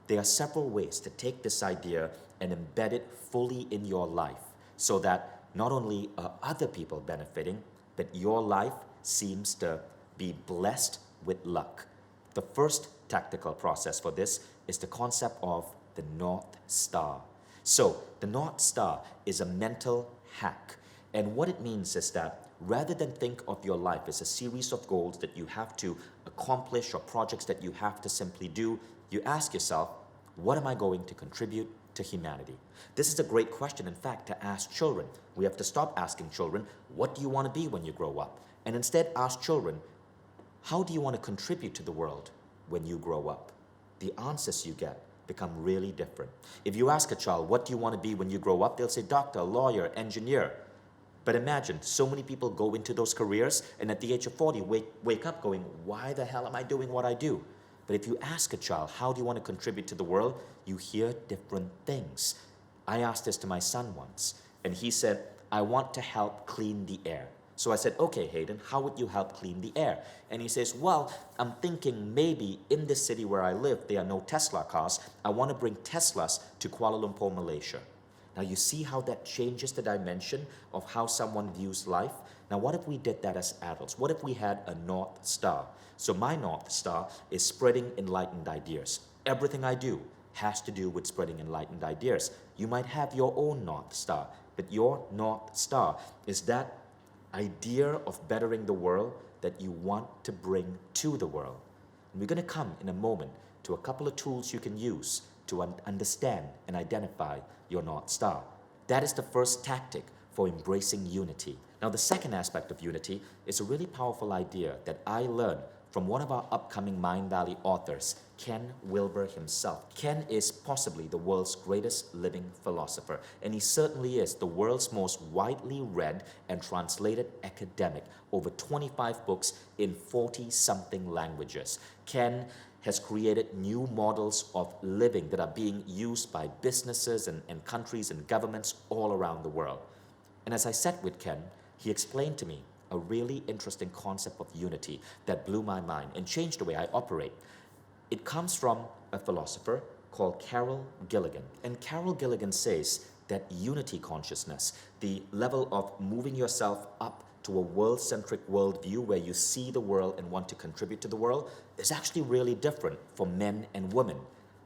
S1: There are several ways to take this idea and embed it fully in your life so that not only are other people benefiting, but your life seems to be blessed with luck. The first tactical process for this is the concept of the North Star. So the North Star is a mental hack. And what it means is that rather than think of your life as a series of goals that you have to accomplish or projects that you have to simply do, you ask yourself, what am I going to contribute to humanity? This is a great question, in fact, to ask children. We have to stop asking children, what do you want to be when you grow up? And instead ask children, how do you want to contribute to the world when you grow up? The answers you get become really different. If you ask a child, what do you want to be when you grow up? They'll say doctor, lawyer, engineer. But imagine, so many people go into those careers and at the age of 40 wake up going, why the hell am I doing what I do? But if you ask a child, how do you want to contribute to the world? You hear different things. I asked this to my son once, and he said, I want to help clean the air. So I said, okay, Hayden, how would you help clean the air? And he says, well, I'm thinking maybe in this city where I live, there are no Tesla cars. I want to bring Teslas to Kuala Lumpur, Malaysia. Now you see how that changes the dimension of how someone views life? Now what if we did that as adults? What if we had a North Star? So my North Star is spreading enlightened ideas. Everything I do has to do with spreading enlightened ideas. You might have your own North Star, but your North Star is that idea of bettering the world that you want to bring to the world. And we're going to come in a moment to a couple of tools you can use to understand and identify your North Star. That is the first tactic for embracing unity. Now, the second aspect of unity is a really powerful idea that I learned from one of our upcoming Mindvalley authors, Ken Wilber himself. Ken is possibly the world's greatest living philosopher, and he certainly is the world's most widely read and translated academic, over 25 books in 40-something languages. Ken has created new models of living that are being used by businesses and countries and governments all around the world. And as I sat with Ken, he explained to me a really interesting concept of unity that blew my mind and changed the way I operate. It comes from a philosopher called Carol Gilligan. And Carol Gilligan says that unity consciousness, the level of moving yourself up to a world-centric worldview where you see the world and want to contribute to the world, is actually really different for men and women.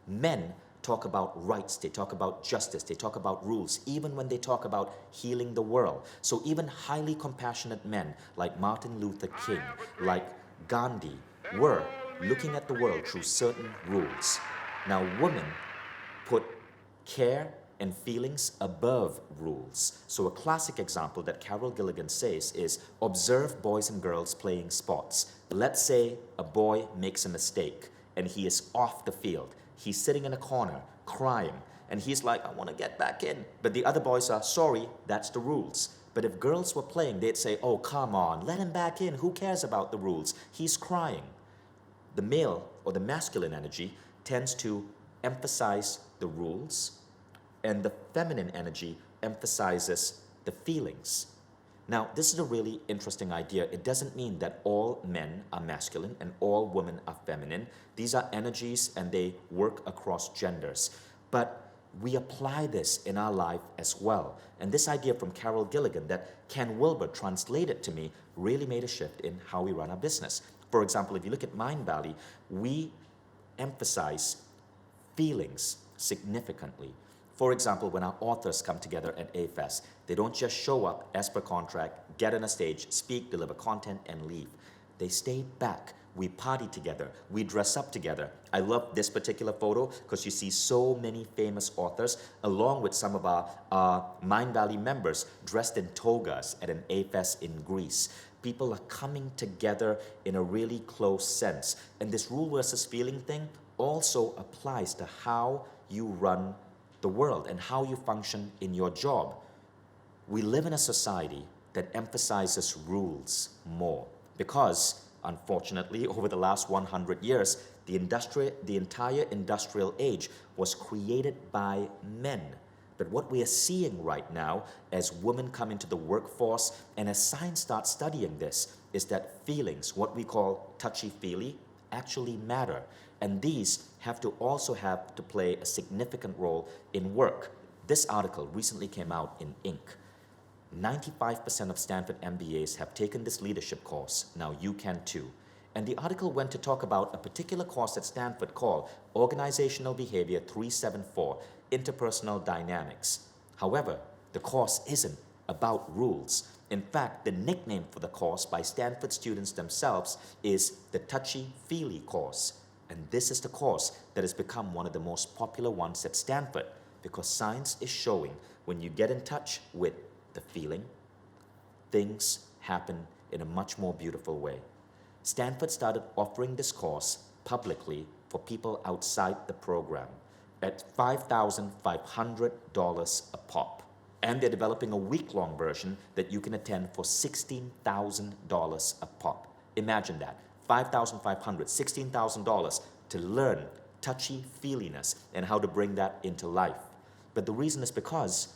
S1: Men talk about rights, they talk about justice, they talk about rules, even when they talk about healing the world. So even highly compassionate men like Martin Luther King, like Gandhi, were looking at the world through certain rules. Now women put care and feelings above rules. So a classic example that Carol Gilligan says is, observe boys and girls playing sports. Let's say a boy makes a mistake and he is off the field. He's sitting in a corner, crying, and he's like, I want to get back in. But the other boys are, sorry, that's the rules. But if girls were playing, they'd say, oh, come on, let him back in. Who cares about the rules? He's crying. The male or the masculine energy tends to emphasize the rules, and the feminine energy emphasizes the feelings. Now, this is a really interesting idea. It doesn't mean that all men are masculine and all women are feminine. These are energies and they work across genders. But we apply this in our life as well. And this idea from Carol Gilligan that Ken Wilber translated to me really made a shift in how we run our business. For example, if you look at Mindvalley, we emphasize feelings significantly. For example, when our authors come together at AFES, they don't just show up as per contract, get on a stage, speak, deliver content, and leave. They stay back. We party together. We dress up together. I love this particular photo because you see so many famous authors along with some of our Mindvalley members dressed in togas at an AFES in Greece. People are coming together in a really close sense. And this rule versus feeling thing also applies to how you run the world, and how you function in your job. We live in a society that emphasizes rules more because, unfortunately, over the last 100 years, the entire industrial age was created by men. But what we are seeing right now as women come into the workforce and as science starts studying this is that feelings, what we call touchy-feely, actually matter. And these have to also have to play a significant role in work. This article recently came out in Inc. 95% of Stanford MBAs have taken this leadership course. Now you can too. And the article went to talk about a particular course at Stanford called Organizational Behavior 374, Interpersonal Dynamics. However, the course isn't about rules. In fact, the nickname for the course by Stanford students themselves is the Touchy-Feely course. And this is the course that has become one of the most popular ones at Stanford because science is showing when you get in touch with the feeling, things happen in a much more beautiful way. Stanford started offering this course publicly for people outside the program at $5,500 a pop. And they're developing a week-long version that you can attend for $16,000 a pop. Imagine that, $5,500, $16,000 to learn touchy-feeliness and how to bring that into life. But the reason is because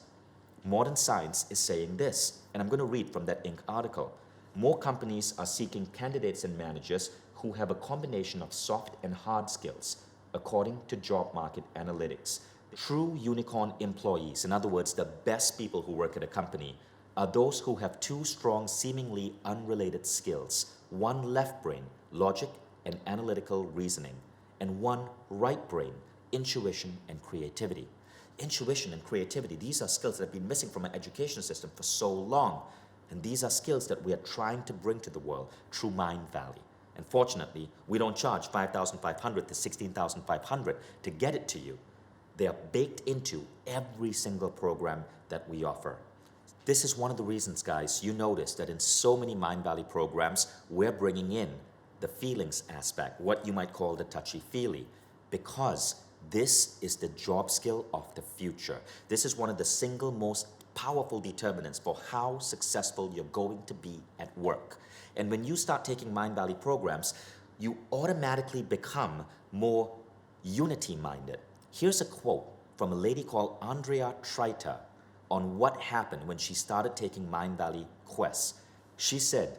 S1: modern science is saying this, and I'm going to read from that Inc. article. More companies are seeking candidates and managers who have a combination of soft and hard skills, according to job market analytics. True unicorn employees, in other words, the best people who work at a company, are those who have two strong, seemingly unrelated skills. One left brain, logic and analytical reasoning, and one right brain, intuition and creativity. Intuition and creativity, these are skills that have been missing from our education system for so long. And these are skills that we are trying to bring to the world through Mindvalley. And fortunately, we don't charge $5,500 to $16,500 to get it to you. They are baked into every single program that we offer. This is one of the reasons, guys, you notice that in so many Mindvalley programs, we're bringing in the feelings aspect, what you might call the touchy-feely, because this is the job skill of the future. This is one of the single most powerful determinants for how successful you're going to be at work. And when you start taking Mindvalley programs, you automatically become more unity-minded. Here's a quote from a lady called Andrea Trita on what happened when she started taking Mindvalley Quest. She said,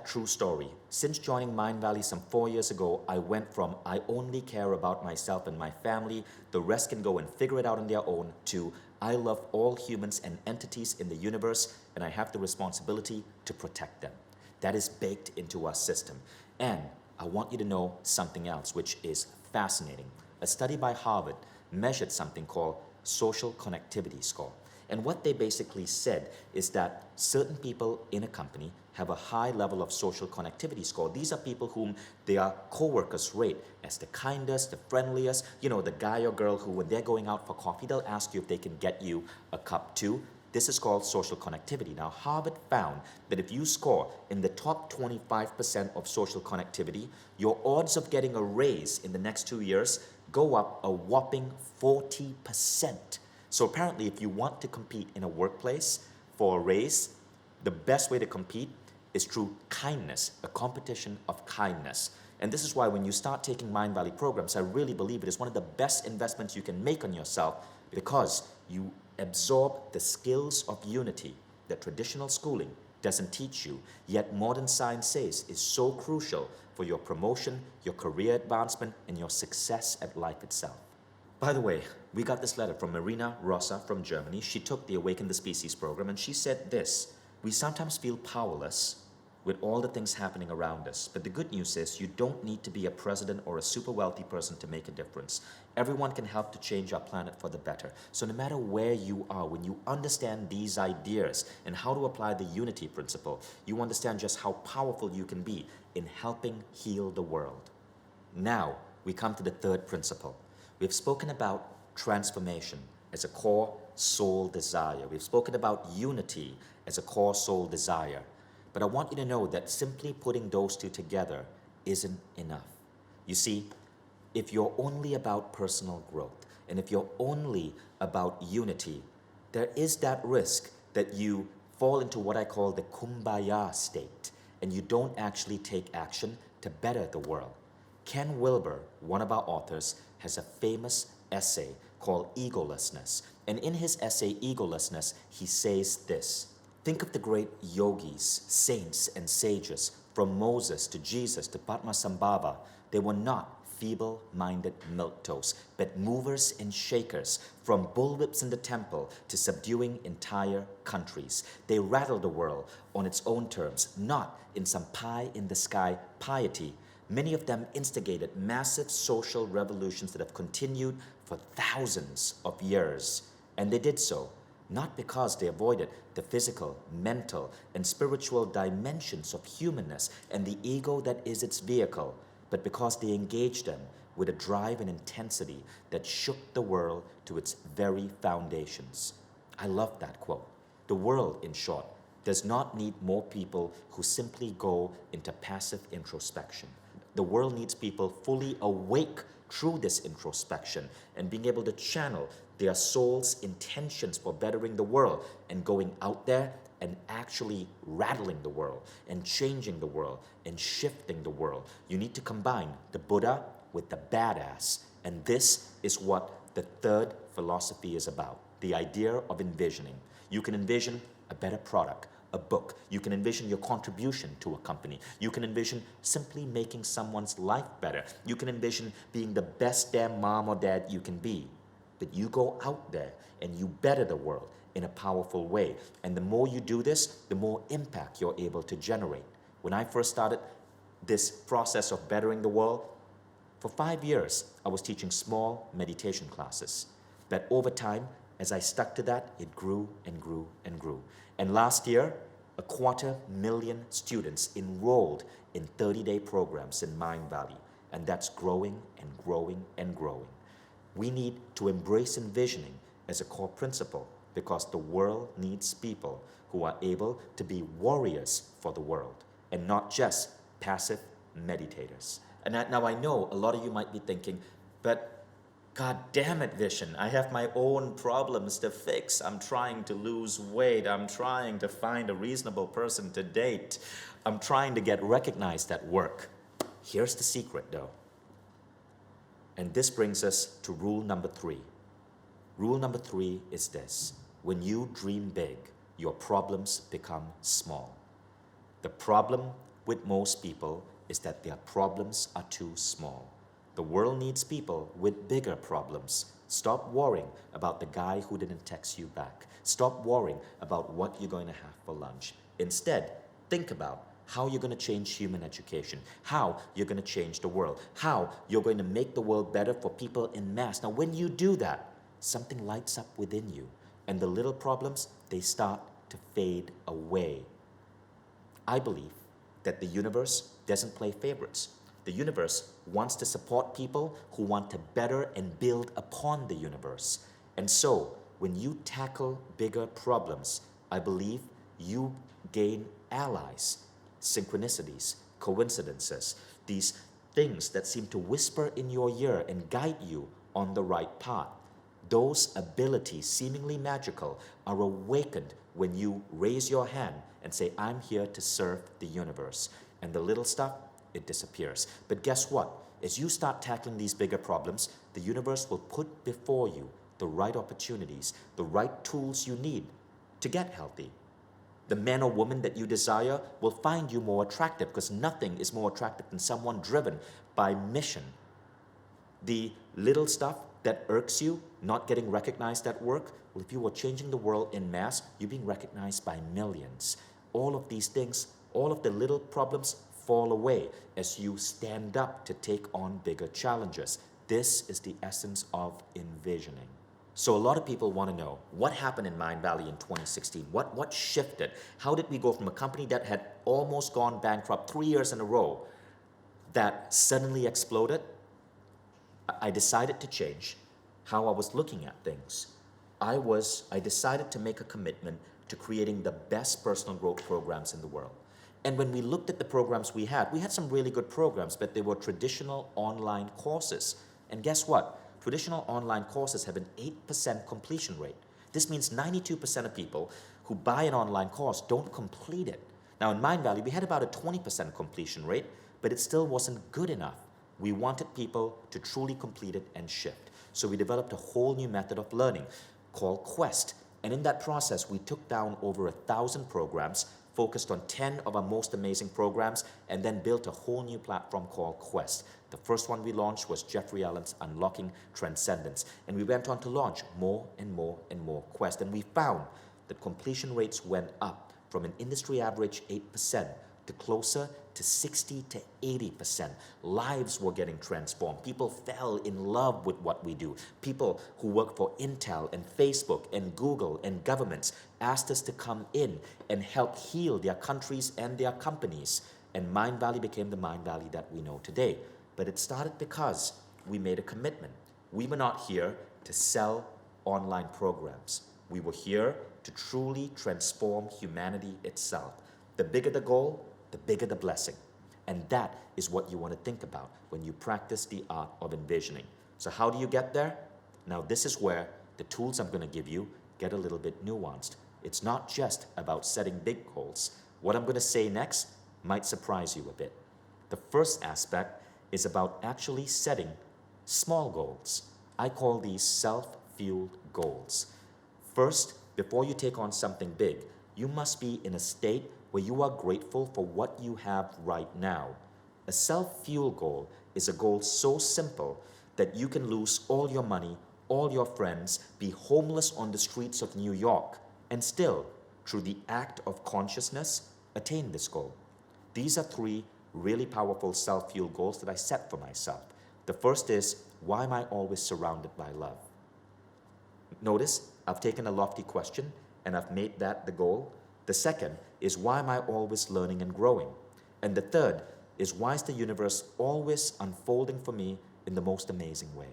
S1: #true story. Since joining Mindvalley some 4 years ago, I went from I only care about myself and my family, the rest can go and figure it out on their own, to I love all humans and entities in the universe, and I have the responsibility to protect them. That is baked into our system. And I want you to know something else, which is fascinating. A study by Harvard measured something called social connectivity score. And what they basically said is that certain people in a company have a high level of social connectivity score. These are people whom their coworkers rate as the kindest, the friendliest, the guy or girl who, when they're going out for coffee, they'll ask you if they can get you a cup too. This is called social connectivity. Now, Harvard found that if you score in the top 25% of social connectivity, your odds of getting a raise in the next 2 years go up a whopping 40%. So apparently, if you want to compete in a workplace for a raise, the best way to compete is through kindness, a competition of kindness. And this is why when you start taking Mindvalley programs, I really believe it is one of the best investments you can make on yourself, because you absorb the skills of unity that traditional schooling doesn't teach you, yet modern science says is so crucial for your promotion, your career advancement, and your success at life itself. By the way, we got this letter from Marina Rosa from Germany. She took the Awaken the Species program, and she said this: we sometimes feel powerless with all the things happening around us. But the good news is you don't need to be a president or a super wealthy person to make a difference. Everyone can help to change our planet for the better. So no matter where you are, when you understand these ideas and how to apply the unity principle, you understand just how powerful you can be in helping heal the world. Now, we come to the third principle. We've spoken about transformation as a core soul desire. We've spoken about unity as a core soul desire. But I want you to know that simply putting those two together isn't enough. You see, if you're only about personal growth, And if you're only about unity, there is that risk that you fall into what I call the kumbaya state, and you don't actually take action to better the world. Ken Wilber, one of our authors, has a famous essay called Egolessness. And in his essay, Egolessness, he says this: think of the great yogis, saints, and sages, from Moses to Jesus to Padmasambhava. They were not feeble-minded milquetoast, but movers and shakers, from bullwhips in the temple to subduing entire countries. They rattled the world on its own terms, not in some pie-in-the-sky piety. Many of them instigated massive social revolutions that have continued for thousands of years. And they did so not because they avoided the physical, mental, and spiritual dimensions of humanness and the ego that is its vehicle, but because they engaged them with a drive and intensity that shook the world to its very foundations. I love that quote. The world, in short, does not need more people who simply go into passive introspection. The world needs people fully awake through this introspection and being able to channel their soul's intentions for bettering the world and going out there and actually rattling the world and changing the world and shifting the world. You need to combine the Buddha with the badass. And this is what the third philosophy is about, the idea of envisioning. You can envision a better product, a book. You can envision your contribution to a company. You can envision simply making someone's life better. You can envision being the best damn mom or dad you can be. But you go out there and you better the world in a powerful way. And the more you do this, the more impact you're able to generate. When I first started this process of bettering the world, for 5 years, I was teaching small meditation classes. But over time, as I stuck to that, it grew and grew and grew. And last year, 250,000 students enrolled in 30-day programs in Mindvalley. And that's growing and growing and growing. We need to embrace envisioning as a core principle because the world needs people who are able to be warriors for the world and not just passive meditators. And now I know a lot of you might be thinking, but God damn it, Vishen, I have my own problems to fix. I'm trying to lose weight. I'm trying to find a reasonable person to date. I'm trying to get recognized at work. Here's the secret, though. And this brings us to rule number 3. Rule number 3 is this: when you dream big, your problems become small. The problem with most people is that their problems are too small. The world needs people with bigger problems. Stop worrying about the guy who didn't text you back. Stop worrying about what you're going to have for lunch. Instead, think about how you're going to change human education, how you're going to change the world, how you're going to make the world better for people in mass. Now, when you do that, something lights up within you, and the little problems, they start to fade away. I believe that the universe doesn't play favorites. The universe wants to support people who want to better and build upon the universe. And so, when you tackle bigger problems, I believe you gain allies, synchronicities, coincidences, these things that seem to whisper in your ear and guide you on the right path. Those abilities, seemingly magical, are awakened when you raise your hand and say, I'm here to serve the universe. And the little stuff, it disappears. But guess what? As you start tackling these bigger problems, the universe will put before you the right opportunities, the right tools you need to get healthy. The man or woman that you desire will find you more attractive because nothing is more attractive than someone driven by mission. The little stuff that irks you, not getting recognized at work, well, if you were changing the world en masse, you're being recognized by millions. All of these things, all of the little problems fall away as you stand up to take on bigger challenges. This is the essence of envisioning. So a lot of people want to know what happened in Mindvalley in 2016. What shifted? How did we go from a company that had almost gone bankrupt 3 years in a row that suddenly exploded? I decided to change how I was looking at things. I decided to make a commitment to creating the best personal growth programs in the world. And when we looked at the programs we had some really good programs, but they were traditional online courses. And guess what? Traditional online courses have an 8% completion rate. This means 92% of people who buy an online course don't complete it. Now in Mindvalley, we had about a 20% completion rate, but it still wasn't good enough. We wanted people to truly complete it and shift. So we developed a whole new method of learning called Quest. And in that process, we took down over 1,000 programs, focused on 10 of our most amazing programs, and then built a whole new platform called Quest. The first one we launched was Jeffrey Allen's Unlocking Transcendence. And we went on to launch more and more and more Quest. And we found that completion rates went up from an industry average 8% to closer to 60 to 80%. Lives were getting transformed. People fell in love with what we do. People who work for Intel and Facebook and Google and governments asked us to come in and help heal their countries and their companies. And Mindvalley became the Mindvalley that we know today. But it started because we made a commitment. We were not here to sell online programs. We were here to truly transform humanity itself. The bigger the goal, the bigger the blessing. And that is what you want to think about when you practice the art of envisioning. So how do you get there? Now this is where the tools I'm going to give you get a little bit nuanced. It's not just about setting big goals. What I'm going to say next might surprise you a bit. The first aspect is about actually setting small goals. I call these self-fueled goals. First, before you take on something big, you must be in a state where you are grateful for what you have right now. A self-fueled goal is a goal so simple that you can lose all your money, all your friends, be homeless on the streets of New York, and still, through the act of consciousness, attain this goal. These are 3 really powerful self-fueled goals that I set for myself. The first is, why am I always surrounded by love? Notice, I've taken a lofty question and I've made that the goal. The second is, why am I always learning and growing? And the third is, why is the universe always unfolding for me in the most amazing way?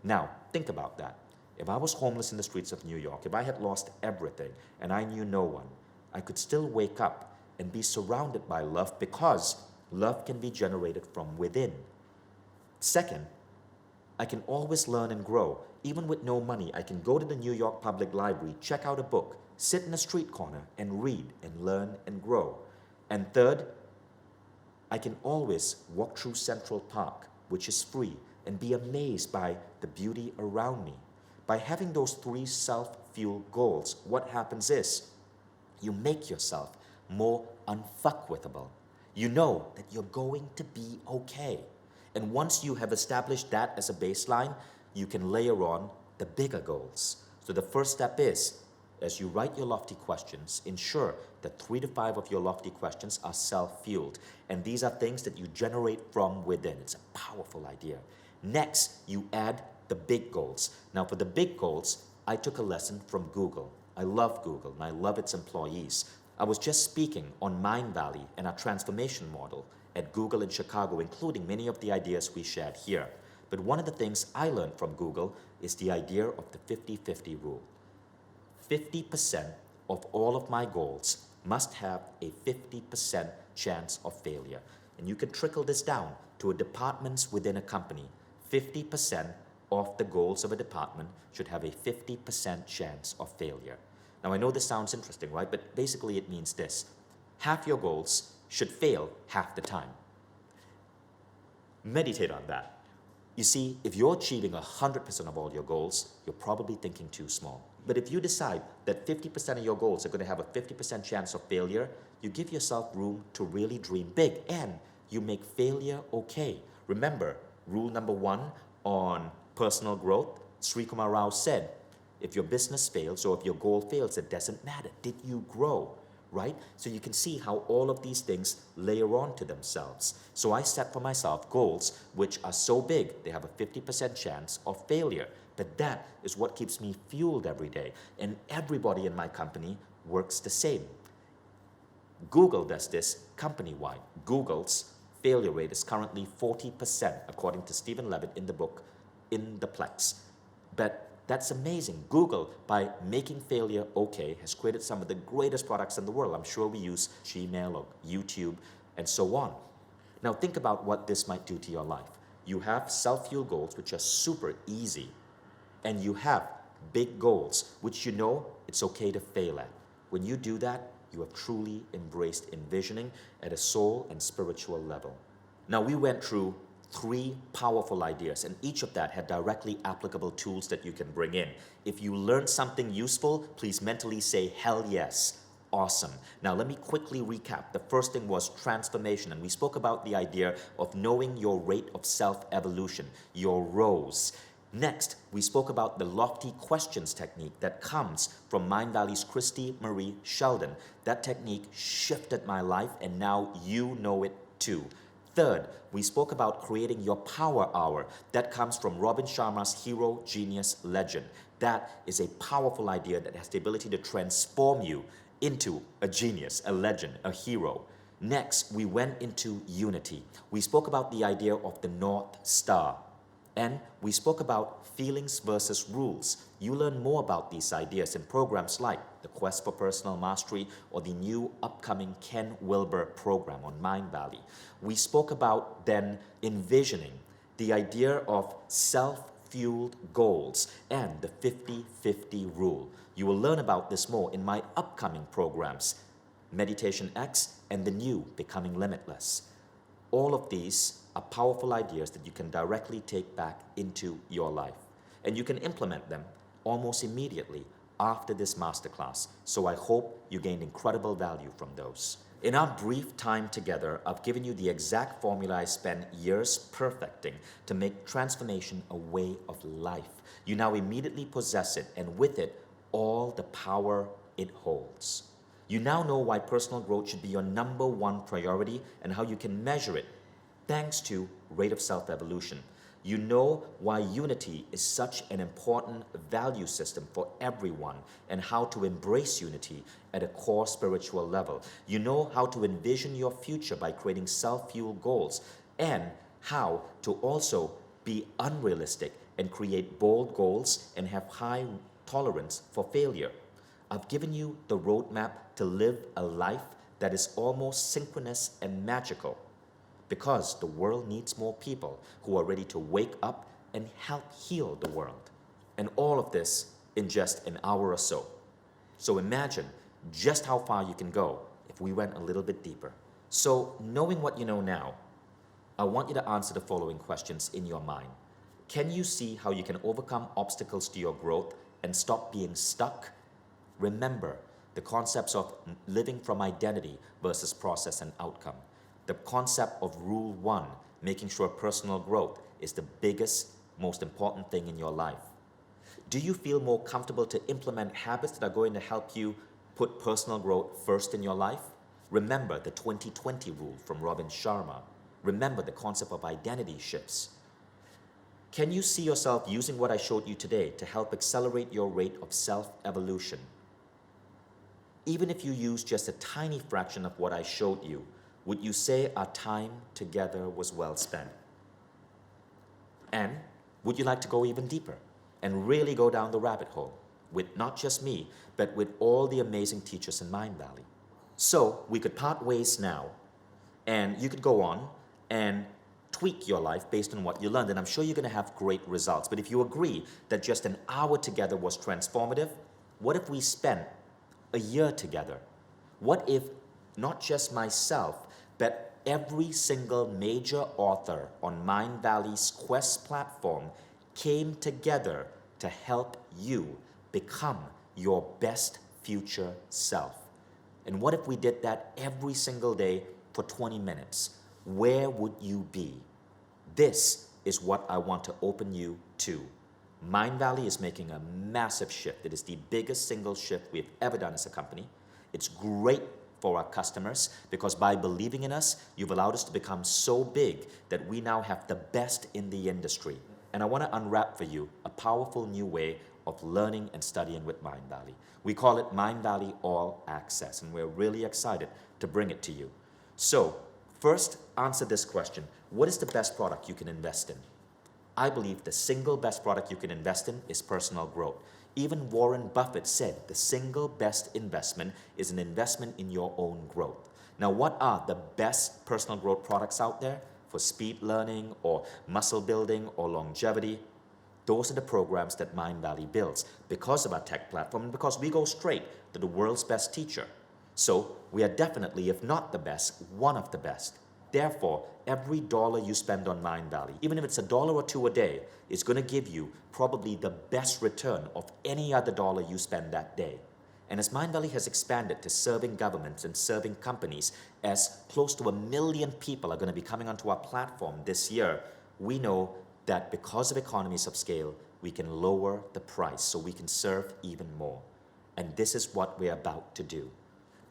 S1: Now, think about that. If I was homeless in the streets of New York, if I had lost everything and I knew no one, I could still wake up and be surrounded by love because love can be generated from within. Second, I can always learn and grow. Even with no money, I can go to the New York Public Library, check out a book, sit in a street corner and read and learn and grow. And third, I can always walk through Central Park, which is free, and be amazed by the beauty around me. By having those 3 self-fueled goals, what happens is you make yourself more unfuckwithable. You know that you're going to be okay. And once you have established that as a baseline, you can layer on the bigger goals. So the first step is, as you write your lofty questions, ensure that 3 to 5 of your lofty questions are self-fueled. And these are things that you generate from within. It's a powerful idea. Next, you add the big goals. Now for the big goals, I took a lesson from Google. I love Google and I love its employees. I was just speaking on Mindvalley and our transformation model at Google in Chicago, including many of the ideas we shared here. But one of the things I learned from Google is the idea of the 50-50 rule. 50% of all of my goals must have a 50% chance of failure. And you can trickle this down to a departments within a company. 50% of the goals of a department should have a 50% chance of failure. Now I know this sounds interesting, right? But basically it means this. Half your goals should fail half the time. Meditate on that. You see, if you're achieving 100% of all your goals, you're probably thinking too small. But if you decide that 50% of your goals are going to have a 50% chance of failure, you give yourself room to really dream big and you make failure okay. Remember, rule number 1 on personal growth, Sri Kumar Rao said, if your business fails or if your goal fails, it doesn't matter. Did you grow? Right? So you can see how all of these things layer on to themselves. So I set for myself goals which are so big, they have a 50% chance of failure. But that is what keeps me fueled every day. And everybody in my company works the same. Google does this company-wide. Google's failure rate is currently 40%, according to Stephen Levitt in the book, In the Plex. But that's amazing. Google, by making failure okay, has created some of the greatest products in the world. I'm sure we use Gmail or YouTube and so on. Now think about what this might do to your life. You have self-fuel goals, which are super easy, and you have big goals, which you know it's okay to fail at. When you do that, you have truly embraced envisioning at a soul and spiritual level. Now, we went through 3 powerful ideas, and each of that had directly applicable tools that you can bring in. If you learned something useful, please mentally say, hell yes. Awesome. Now, let me quickly recap. The first thing was transformation, and we spoke about the idea of knowing your rate of self-evolution, your rows. Next, we spoke about the lofty questions technique that comes from Mindvalley's Christy Marie Sheldon. That technique shifted my life, and now you know it too. Third, we spoke about creating your power hour. That comes from Robin Sharma's Hero Genius Legend. That is a powerful idea that has the ability to transform you into a genius, a legend, a hero. Next, we went into unity. We spoke about the idea of the North Star. And we spoke about feelings versus rules. You learn more about these ideas in programs like the Quest for Personal Mastery or the new upcoming Ken Wilber program on Mindvalley. We spoke about then envisioning the idea of self-fueled goals and the 50-50 rule. You will learn about this more in my upcoming programs, Meditation X and the new Becoming Limitless. All of these are powerful ideas that you can directly take back into your life. And you can implement them almost immediately after this masterclass. So I hope you gained incredible value from those. In our brief time together, I've given you the exact formula I spent years perfecting to make transformation a way of life. You now immediately possess it, and with it, all the power it holds. You now know why personal growth should be your #1 priority and how you can measure it thanks to rate of self-evolution. You know why unity is such an important value system for everyone and how to embrace unity at a core spiritual level. You know how to envision your future by creating self-fueled goals and how to also be unrealistic and create bold goals and have high tolerance for failure. I've given you the roadmap to live a life that is almost synchronous and magical, because the world needs more people who are ready to wake up and help heal the world. And all of this in just an hour or so. So imagine just how far you can go if we went a little bit deeper. So knowing what you know now, I want you to answer the following questions in your mind. Can you see how you can overcome obstacles to your growth and stop being stuck? Remember the concepts of living from identity versus process and outcome. The concept of Rule 1, making sure personal growth is the biggest, most important thing in your life. Do you feel more comfortable to implement habits that are going to help you put personal growth first in your life? Remember the 20-20 rule from Robin Sharma. Remember the concept of identity shifts. Can you see yourself using what I showed you today to help accelerate your rate of self-evolution? Even if you use just a tiny fraction of what I showed you, would you say our time together was well spent? And would you like to go even deeper and really go down the rabbit hole with not just me, but with all the amazing teachers in Mindvalley? So we could part ways now, and you could go on and tweak your life based on what you learned, and I'm sure you're going to have great results. But if you agree that just an hour together was transformative, what if we spent a year together? What if not just myself, but every single major author on Mindvalley's Quest platform came together to help you become your best future self? And what if we did that every single day for 20 minutes? Where would you be? This is what I want to open you to. Mindvalley is making a massive shift. It is the biggest single shift we've ever done as a company. It's great for our customers because by believing in us, you've allowed us to become so big that we now have the best in the industry. And I want to unwrap for you a powerful new way of learning and studying with Mindvalley. We call it Mindvalley All Access, and we're really excited to bring it to you. So, first, answer this question. What is the best product you can invest in? I believe the single best product you can invest in is personal growth. Even Warren Buffett said the single best investment is an investment in your own growth. Now, what are the best personal growth products out there? for speed learning or muscle building or longevity. Those are the programs that Mindvalley builds because of our tech platform and because we go straight to the world's best teacher. So we are definitely, if not the best, one of the best. Therefore, every dollar you spend on Mindvalley, even if it's $1 or $2 a day, is going to give you probably the best return of any other dollar you spend that day. And as Mindvalley has expanded to serving governments and serving companies, as close to 1 million people are going to be coming onto our platform this year, we know that because of economies of scale, we can lower the price so we can serve even more. And this is what we're about to do.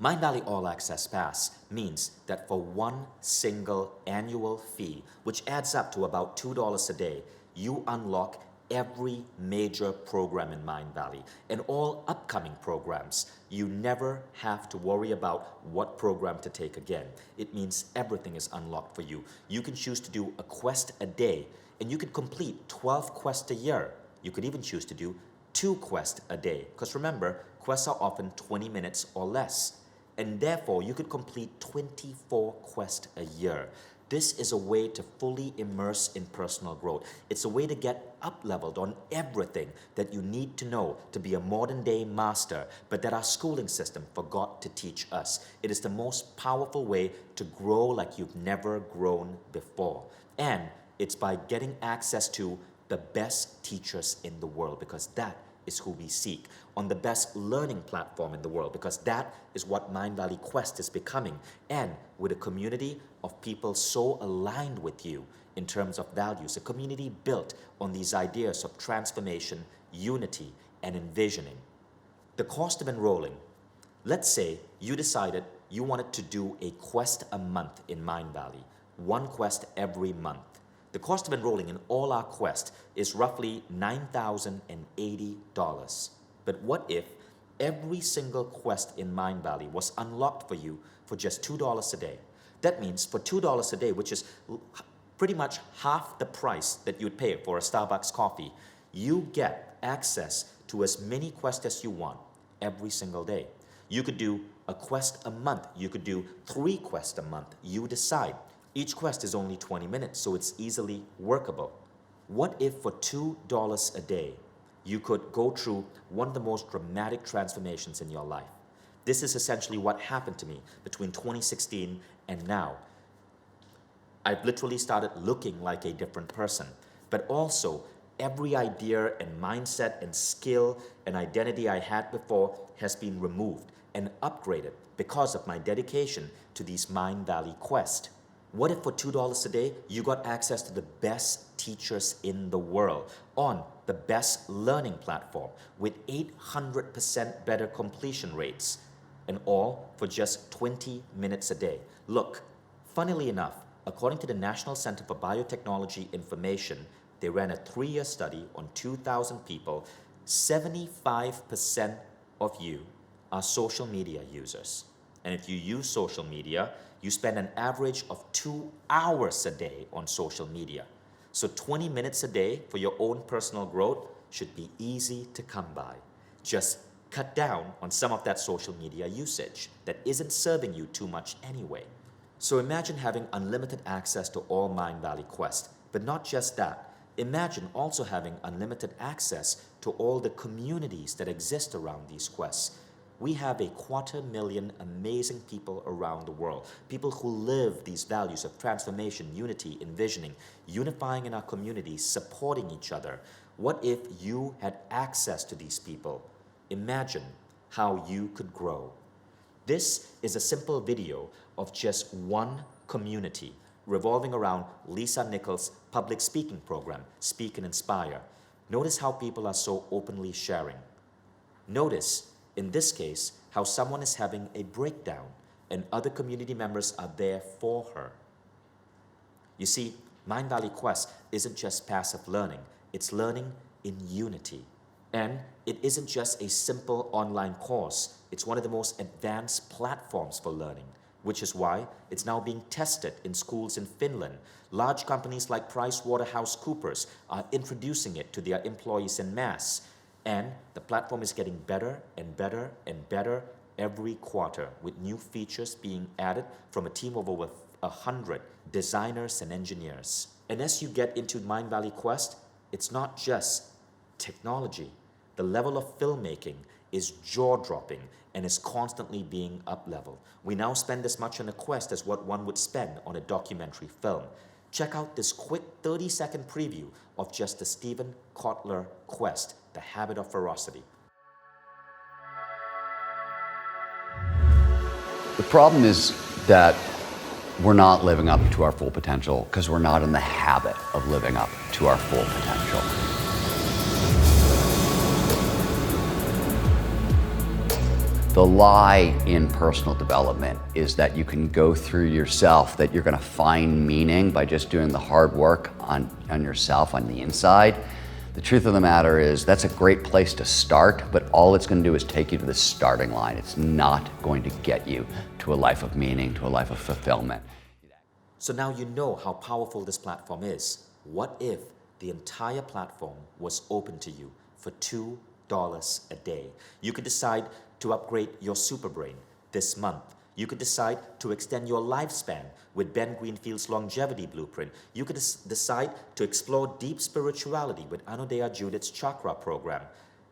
S1: Mindvalley All Access Pass means that for one single annual fee, which adds up to about $2 a day, you unlock every major program in Mindvalley and all upcoming programs. You never have to worry about what program to take again. It means everything is unlocked for you. You can choose to do a quest a day, and you could complete 12 quests a year. You could even choose to do 2 quests a day, because remember, quests are often 20 minutes or less. And therefore, you could complete 24 quests a year. This is a way to fully immerse in personal growth. It's a way to get up-leveled on everything that you need to know to be a modern-day master, but that our schooling system forgot to teach us. It is the most powerful way to grow like you've never grown before. And it's by getting access to the best teachers in the world, because that is who we seek, on the best learning platform in the world, because that is what Mindvalley Quest is becoming, and with a community of people so aligned with you in terms of values, a community built on these ideas of transformation, unity, and envisioning. The cost of enrolling, let's say you decided you wanted to do a quest a month in Mindvalley, 1 quest every month. The cost of enrolling in all our quests is roughly $9,080. But what if every single quest in Mindvalley was unlocked for you for just $2 a day? That means for $2 a day, which is pretty much half the price that you'd pay for a Starbucks coffee, you get access to as many quests as you want every single day. You could do a quest a month. You could do 3 quests a month. You decide. Each quest is only 20 minutes, so it's easily workable. What if for $2 a day, you could go through one of the most dramatic transformations in your life? This is essentially what happened to me between 2016 and now. I've literally started looking like a different person, but also every idea and mindset and skill and identity I had before has been removed and upgraded because of my dedication to these Mindvalley quests. What if for $2 a day, you got access to the best teachers in the world on the best learning platform with 800% better completion rates, and all for just 20 minutes a day? Look, funnily enough, according to the National Center for Biotechnology Information, they ran a 3-year study on 2,000 people. 75% of you are social media users. And if you use social media, you spend an average of 2 hours a day on social media. So 20 minutes a day for your own personal growth should be easy to come by. Just cut down on some of that social media usage that isn't serving you too much anyway. So imagine having unlimited access to all Mindvalley quests, but not just that. Imagine also having unlimited access to all the communities that exist around these quests. We have 250,000 amazing people around the world, people who live these values of transformation, unity, envisioning, unifying in our communities, supporting each other. What if you had access to these people? Imagine how you could grow. This is a simple video of just one community revolving around Lisa Nichols' public speaking program, Speak and Inspire. Notice how people are so openly sharing. Notice, in this case, how someone is having a breakdown and other community members are there for her. You see, Mindvalley Quest isn't just passive learning, it's learning in unity. And it isn't just a simple online course, it's one of the most advanced platforms for learning, which is why it's now being tested in schools in Finland. Large companies like PricewaterhouseCoopers are introducing it to their employees en masse. And the platform is getting better and better and better every quarter, with new features being added from a team of over 100 designers and engineers. And as you get into Mindvalley Quest, it's not just technology. The level of filmmaking is jaw-dropping and is constantly being up-leveled. We now spend as much on a quest as what one would spend on a documentary film. Check out this quick 30-second preview of just the Stephen Kotler quest, The Habit of Ferocity.
S2: The problem is that we're not living up to our full potential because we're not in the habit of living up to our full potential. The lie in personal development is that you can go through yourself, that you're going to find meaning by just doing the hard work on yourself, on the inside. The truth of the matter is that's a great place to start, but all it's going to do is take you to the starting line. It's not going to get you to a life of meaning, to a life of fulfillment.
S1: So now you know how powerful this platform is. What if the entire platform was open to you for $2 a day? You could decide to upgrade your super brain this month. You could decide to extend your lifespan with Ben Greenfield's longevity blueprint. You could decide to explore deep spirituality with Anodea Judith's chakra program.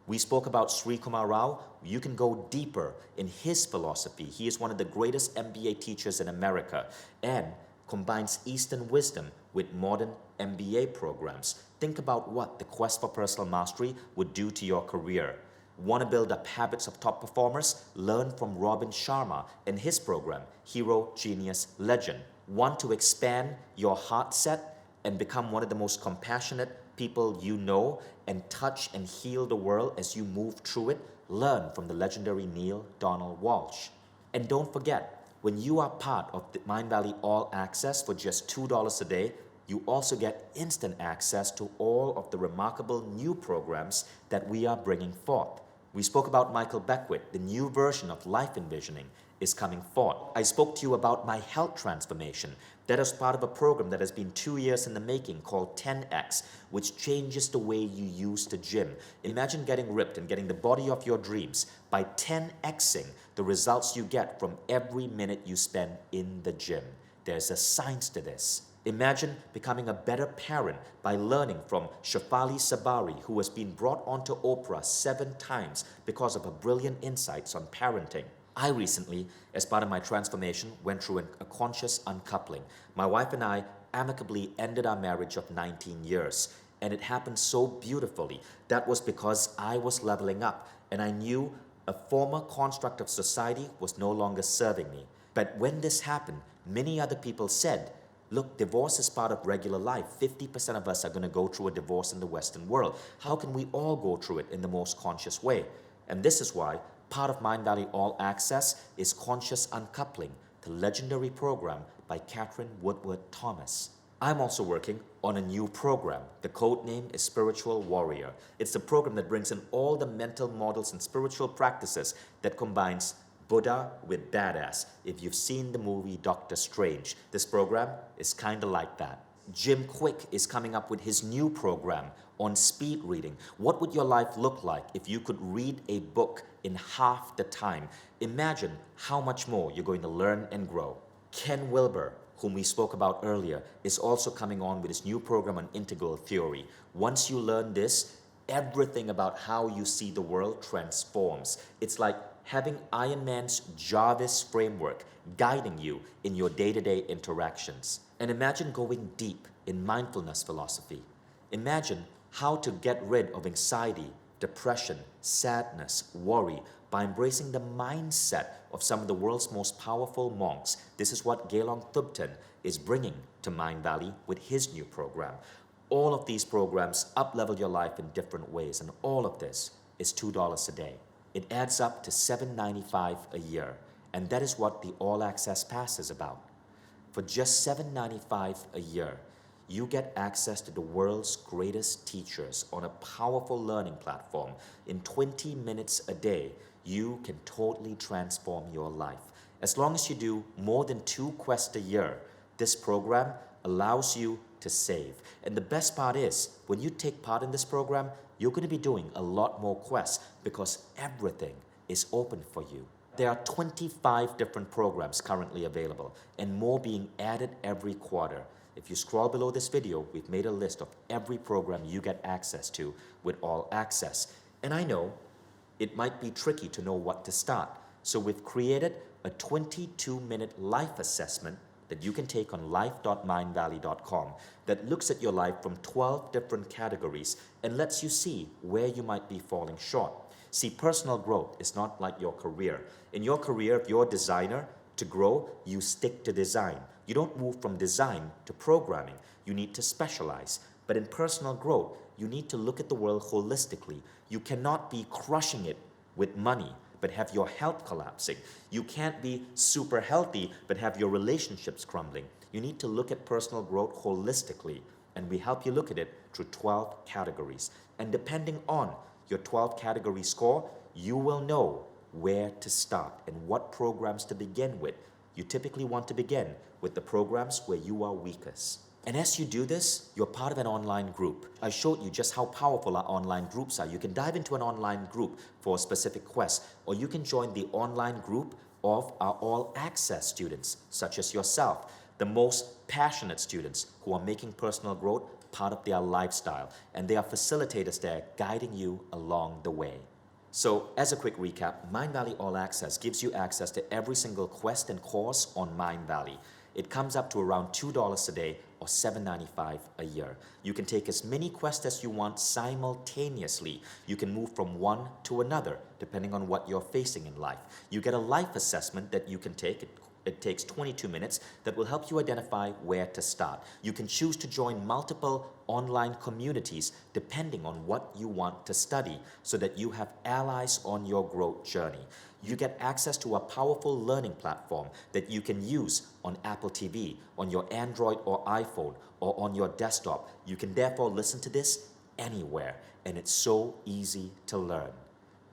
S1: We spoke about Sri Kumar Rao. You can go deeper in his philosophy. He is one of the greatest MBA teachers in America and combines Eastern wisdom with modern MBA programs. Think about what the quest for personal mastery would do to your career. Want to build up habits of top performers? Learn from Robin Sharma and his program, Hero, Genius, Legend. Want to expand your heart set and become one of the most compassionate people you know and touch and heal the world as you move through it? Learn from the legendary Neil Donald Walsh. And don't forget, when you are part of the Mindvalley All Access for just $2 a day, you also get instant access to all of the remarkable new programs that we are bringing forth. We spoke about Michael Beckwith. The new version of Life Envisioning is coming forth. I spoke to you about my health transformation. That is part of a program that has been 2 years in the making called 10X, which changes the way you use the gym. Imagine getting ripped and getting the body of your dreams by 10Xing the results you get from every minute you spend in the gym. There's a science to this. Imagine becoming a better parent by learning from Shafali Sabari, who has been brought onto Oprah 7 times because of her brilliant insights on parenting. I recently, as part of my transformation, went through a conscious uncoupling. My wife and I amicably ended our marriage of 19 years, and it happened so beautifully. That was because I was leveling up, and I knew a former construct of society was no longer serving me. But when this happened, many other people said, look, divorce is part of regular life. 50% of us are going to go through a divorce in the Western world. How can we all go through it in the most conscious way? And this is why part of Mindvalley All Access is Conscious Uncoupling, the legendary program by Catherine Woodward Thomas. I'm also working on a new program. The code name is Spiritual Warrior. It's a program that brings in all the mental models and spiritual practices that combines Buddha with badass. If you've seen the movie Doctor Strange, this program is kind of like that. Jim Quick is coming up with his new program on speed reading. What would your life look like if you could read a book in half the time? Imagine how much more you're going to learn and grow. Ken Wilber, whom we spoke about earlier, is also coming on with his new program on integral theory. Once you learn this, everything about how you see the world transforms. It's like having Iron Man's Jarvis framework guiding you in your day-to-day interactions. And imagine going deep in mindfulness philosophy. Imagine how to get rid of anxiety, depression, sadness, worry by embracing the mindset of some of the world's most powerful monks. This is what Gelong Thubten is bringing to Mindvalley with his new program. All of these programs up-level your life in different ways, and all of this is $2 a day. It adds up to $7.95 a year, and that is what the All Access Pass is about. For just $7.95 a year, you get access to the world's greatest teachers on a powerful learning platform. In 20 minutes a day, you can totally transform your life. As long as you do more than 2 quests a year, this program allows you to save. And the best part is, when you take part in this program, you're going to be doing a lot more quests because everything is open for you. There are 25 different programs currently available and more being added every quarter. If you scroll below this video, we've made a list of every program you get access to with All Access. And I know it might be tricky to know what to start. So we've created a 22-minute life assessment that you can take on life.mindvalley.com that looks at your life from 12 different categories and lets you see where you might be falling short. See, personal growth is not like your career. In your career, if you're a designer, to grow, you stick to design. You don't move from design to programming. You need to specialize. But in personal growth, you need to look at the world holistically. You cannot be crushing it with money, but have your health collapsing. You can't be super healthy, but have your relationships crumbling. You need to look at personal growth holistically, and we help you look at it through 12 categories. And depending on your 12 category score, you will know where to start and what programs to begin with. You typically want to begin with the programs where you are weakest. And as you do this, you're part of an online group. I showed you just how powerful our online groups are. You can dive into an online group for a specific quest, or you can join the online group of our All Access students, such as yourself, the most passionate students who are making personal growth part of their lifestyle, and they are facilitators there guiding you along the way. So as a quick recap, Mindvalley All Access gives you access to every single quest and course on Mindvalley. It comes up to around $2 a day or $7.95 a year. You can take as many quests as you want simultaneously. You can move from one to another depending on what you're facing in life. You get a life assessment that you can take. It takes 22 minutes that will help you identify where to start. You can choose to join multiple online communities depending on what you want to study so that you have allies on your growth journey. You get access to a powerful learning platform that you can use on Apple TV, on your Android or iPhone, or on your desktop. You can therefore listen to this anywhere, and it's so easy to learn.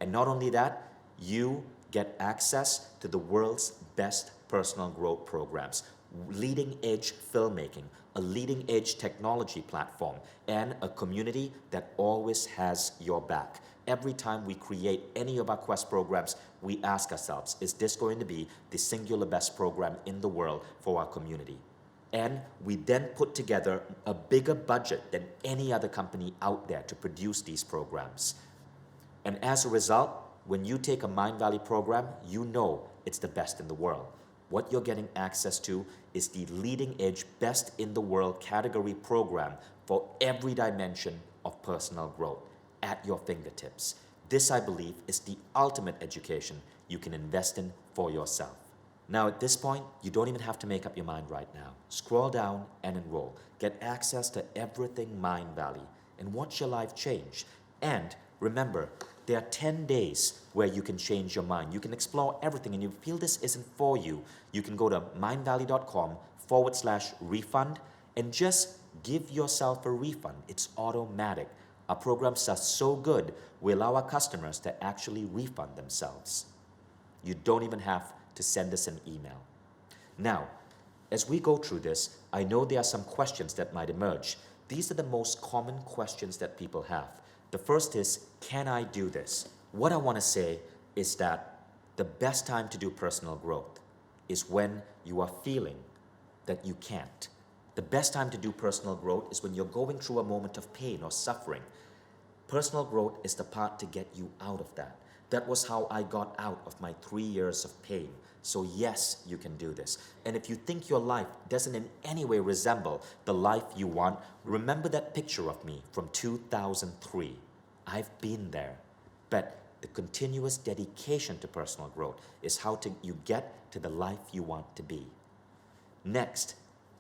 S1: And not only that, you get access to the world's best personal growth programs, leading edge filmmaking, a leading edge technology platform, and a community that always has your back. Every time we create any of our Quest programs, we ask ourselves, is this going to be the singular best program in the world for our community? And we then put together a bigger budget than any other company out there to produce these programs. And as a result, when you take a Mindvalley program, you know it's the best in the world. What you're getting access to is the leading edge, best in the world category program for every dimension of personal growth at your fingertips. This, I believe, is the ultimate education you can invest in for yourself. Now, at this point, you don't even have to make up your mind right now. Scroll down and enroll. Get access to everything Mindvalley and watch your life change. And remember, there are 10 days where you can change your mind. You can explore everything, and if you feel this isn't for you, you can go to mindvalley.com/refund and just give yourself a refund. It's automatic. Our programs are so good, we allow our customers to actually refund themselves. You don't even have to send us an email. Now, as we go through this, I know there are some questions that might emerge. These are the most common questions that people have. The first is, can I do this? What I want to say is that the best time to do personal growth is when you are feeling that you can't. The best time to do personal growth is when you're going through a moment of pain or suffering. Personal growth is the part to get you out of that. That was how I got out of my 3 years of pain. So yes, you can do this. And if you think your life doesn't in any way resemble the life you want, remember that picture of me from 2003. I've been there. But the continuous dedication to personal growth is how you get to the life you want to be. Next,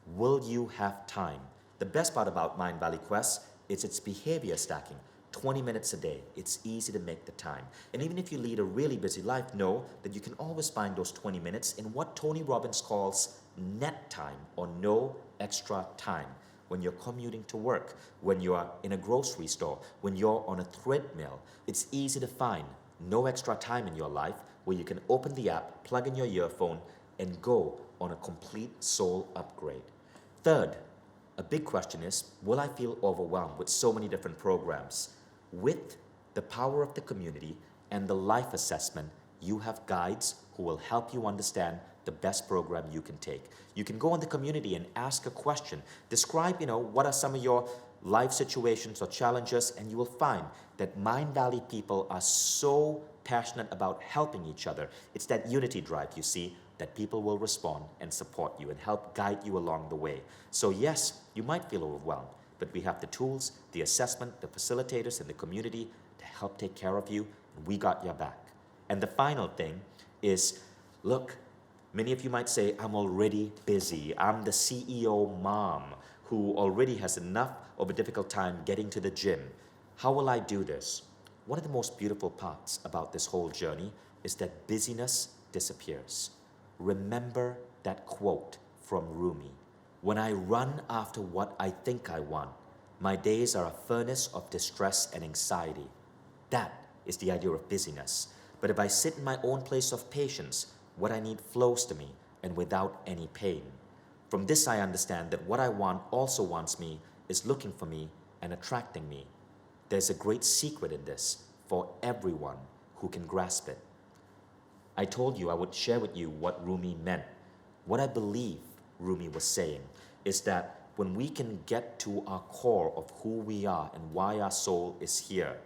S1: will you have time? The best part about Mindvalley Quest is its behavior stacking. 20 minutes a day. It's easy to make the time. And even if you lead a really busy life, know that you can always find those 20 minutes in what Tony Robbins calls net time, or no extra time. When you're commuting to work, when you're in a grocery store, when you're on a treadmill, it's easy to find no extra time in your life where you can open the app, plug in your earphone, and go on a complete soul upgrade. Third, a big question is, will I feel overwhelmed with so many different programs? With the power of the community and the life assessment, you have guides who will help you understand the best program you can take. You can go in the community and ask a question. Describe, what are some of your life situations or challenges, and you will find that Mindvalley people are so passionate about helping each other. It's that unity drive, you see, that people will respond and support you and help guide you along the way. So yes, you might feel overwhelmed, but we have the tools, the assessment, the facilitators, and the community to help take care of you, and we got your back. And the final thing is, look, many of you might say, I'm already busy. I'm the CEO mom who already has enough of a difficult time getting to the gym. How will I do this? One of the most beautiful parts about this whole journey is that busyness disappears. Remember that quote from Rumi. When I run after what I think I want, my days are a furnace of distress and anxiety. That is the idea of busyness. But if I sit in my own place of patience, what I need flows to me and without any pain. From this I understand that what I want also wants me, is looking for me and attracting me. There's a great secret in this for everyone who can grasp it. I told you I would share with you what Rumi meant. What I believe Rumi was saying is that when we can get to our core of who we are and why our soul is here,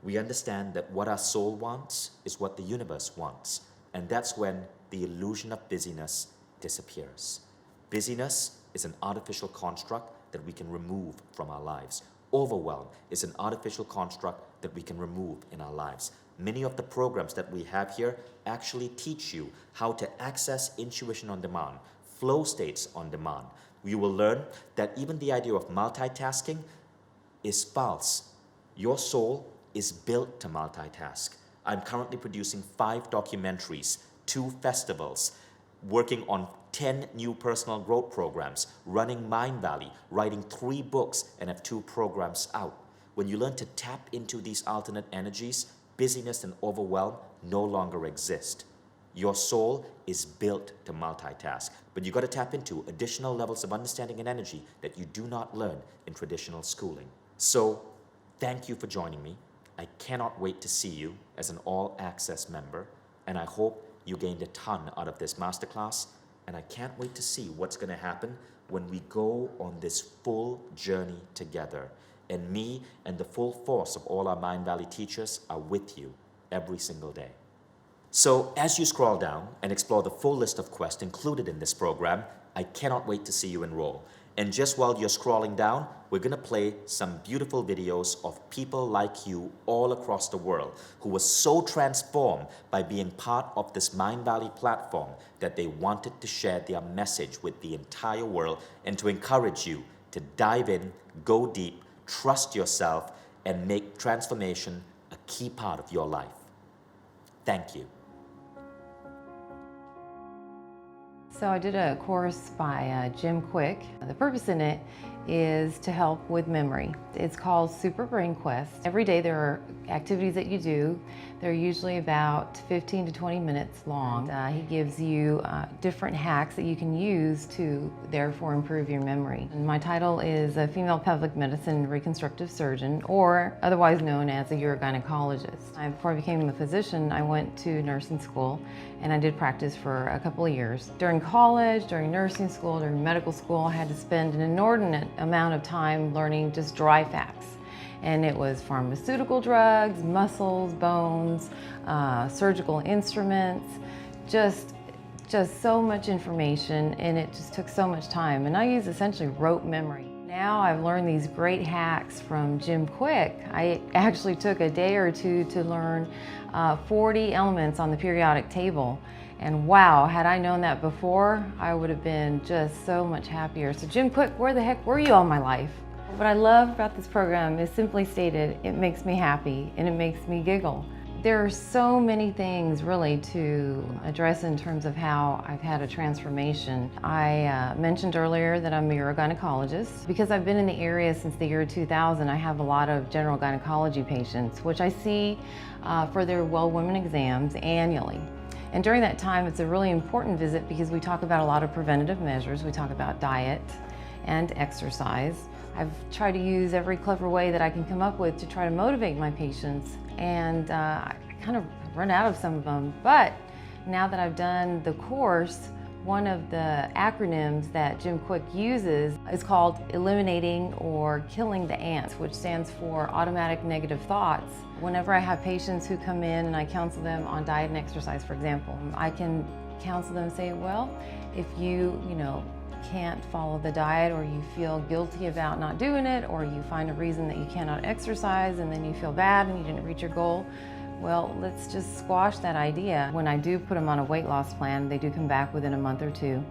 S1: we understand that what our soul wants is what the universe wants. And that's when the illusion of busyness disappears. Busyness is an artificial construct that we can remove from our lives. Overwhelm is an artificial construct that we can remove in our lives. Many of the programs that we have here actually teach you how to access intuition on demand, flow states on demand. You will learn that even the idea of multitasking is false. Your soul is built to multitask. I'm currently producing 5 documentaries, 2 festivals, working on 10 new personal growth programs, running Mindvalley, writing 3 books, and have 2 programs out. When you learn to tap into these alternate energies, busyness and overwhelm no longer exist. Your soul is built to multitask, but you got to tap into additional levels of understanding and energy that you do not learn in traditional schooling. So, thank you for joining me. I cannot wait to see you as an all-access member, and I hope you gained a ton out of this masterclass, and I can't wait to see what's going to happen when we go on this full journey together. And me and the full force of all our Mindvalley teachers are with you every single day. So as you scroll down and explore the full list of quests included in this program, I cannot wait to see you enroll. And just while you're scrolling down, we're going to play some beautiful videos of people like you all across the world who were so transformed by being part of this Mindvalley platform that they wanted to share their message with the entire world and to encourage you to dive in, go deep, trust yourself, and make transformation a key part of your life. Thank you.
S3: So I did a course by Jim Quick. The purpose in it is to help with memory. It's called Super Brain Quest. Every day there are activities that you do. They're usually about 15 to 20 minutes long. He gives you different hacks that you can use to therefore improve your memory. And my title is a female pelvic medicine reconstructive surgeon, or otherwise known as a urogynecologist. Before I became a physician, I went to nursing school and I did practice for a couple of years. During college, during nursing school, during medical school, I had to spend an inordinate amount of time learning just dry facts. And it was pharmaceutical drugs, muscles, bones, surgical instruments, just so much information, and it just took so much time. And I used essentially rote memory. Now I've learned these great hacks from Jim Quick. I actually took a day or two to learn 40 elements on the periodic table. And wow, had I known that before, I would have been just so much happier. So Jim Quick, where the heck were you all my life? What I love about this program is simply stated, it makes me happy and it makes me giggle. There are so many things really to address in terms of how I've had a transformation. I mentioned earlier that I'm a urogynecologist. Because I've been in the area since the year 2000, I have a lot of general gynecology patients, which I see for their well woman exams annually. And during that time, it's a really important visit because we talk about a lot of preventative measures. We talk about diet and exercise. I've tried to use every clever way that I can come up with to try to motivate my patients, and I kind of run out of some of them. But Now that I've done the course, one of the acronyms that Jim Kwik uses is called eliminating or killing the ants, which stands for automatic negative thoughts. Whenever I have patients who come in and I counsel them on diet and exercise, for example, I can counsel them and say, well, if you can't follow the diet, or you feel guilty about not doing it, or you find a reason that you cannot exercise and then you feel bad and you didn't reach your goal, well, let's just squash that idea. When I do put them on a weight loss plan, they do come back within a month or two.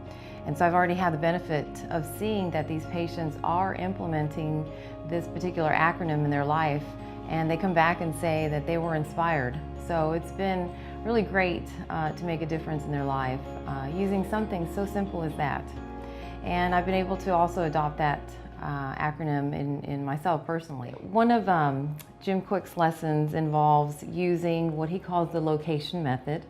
S3: And so I've already had the benefit of seeing that these patients are implementing this particular acronym in their life, and they come back and say that they were inspired. So it's been really great to make a difference in their life using something so simple as that. And I've been able to also adopt that acronym in myself personally. One of Jim Kwik's lessons involves using what he calls the location method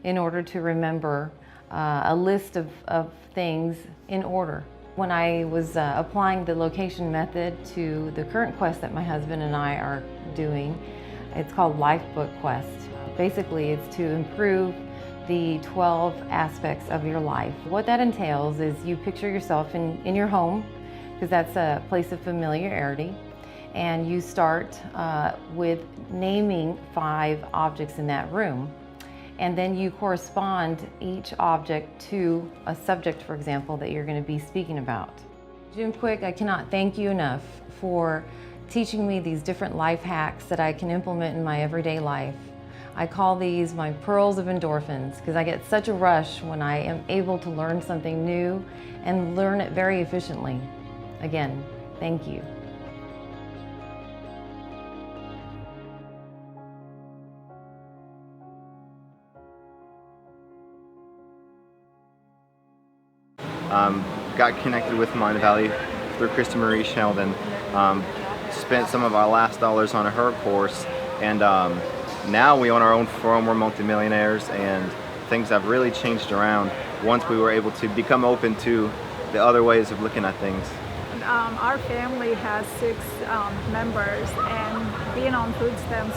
S3: in order to remember a list of things in order. When I was applying the location method to the current quest that my husband and I are doing, it's called Lifebook Quest. Basically, it's to improve the 12 aspects of your life. What that entails is you picture yourself in your home, because that's a place of familiarity, and you start with naming 5 objects in that room, and then you correspond each object to a subject, for example, that you're going to be speaking about. Jim Kwik, I cannot thank you enough for teaching me these different life hacks that I can implement in my everyday life. I call these my pearls of endorphins, because I get such a rush when I am able to learn something new and learn it very efficiently. Again, thank you.
S4: Got connected with Mindvalley through Christy Marie Sheldon. Spent some of our last dollars on her course, and now we own our own firm. We're multimillionaires, and things have really changed around once we were able to become open to the other ways of looking at things.
S5: Our family has 6 members, and being on food stamps,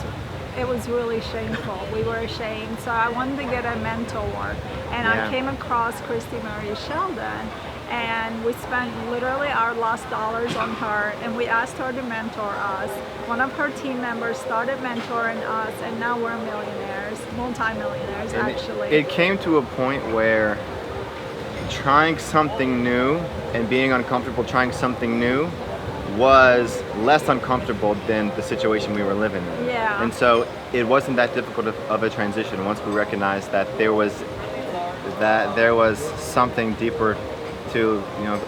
S5: it was really shameful. We were ashamed, so I wanted to get a mentor, and I came across Christy Marie Sheldon, and we spent literally our last dollars on her, and we asked her to mentor us. One of her team members started mentoring us, and now we're millionaires, multi-millionaires actually.
S4: It came to a point where trying something new and being uncomfortable trying something new was less uncomfortable than the situation we were living in.
S5: Yeah.
S4: And so it wasn't that difficult of a transition once we recognized that there was something deeper to,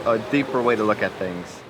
S4: a deeper way to look at things.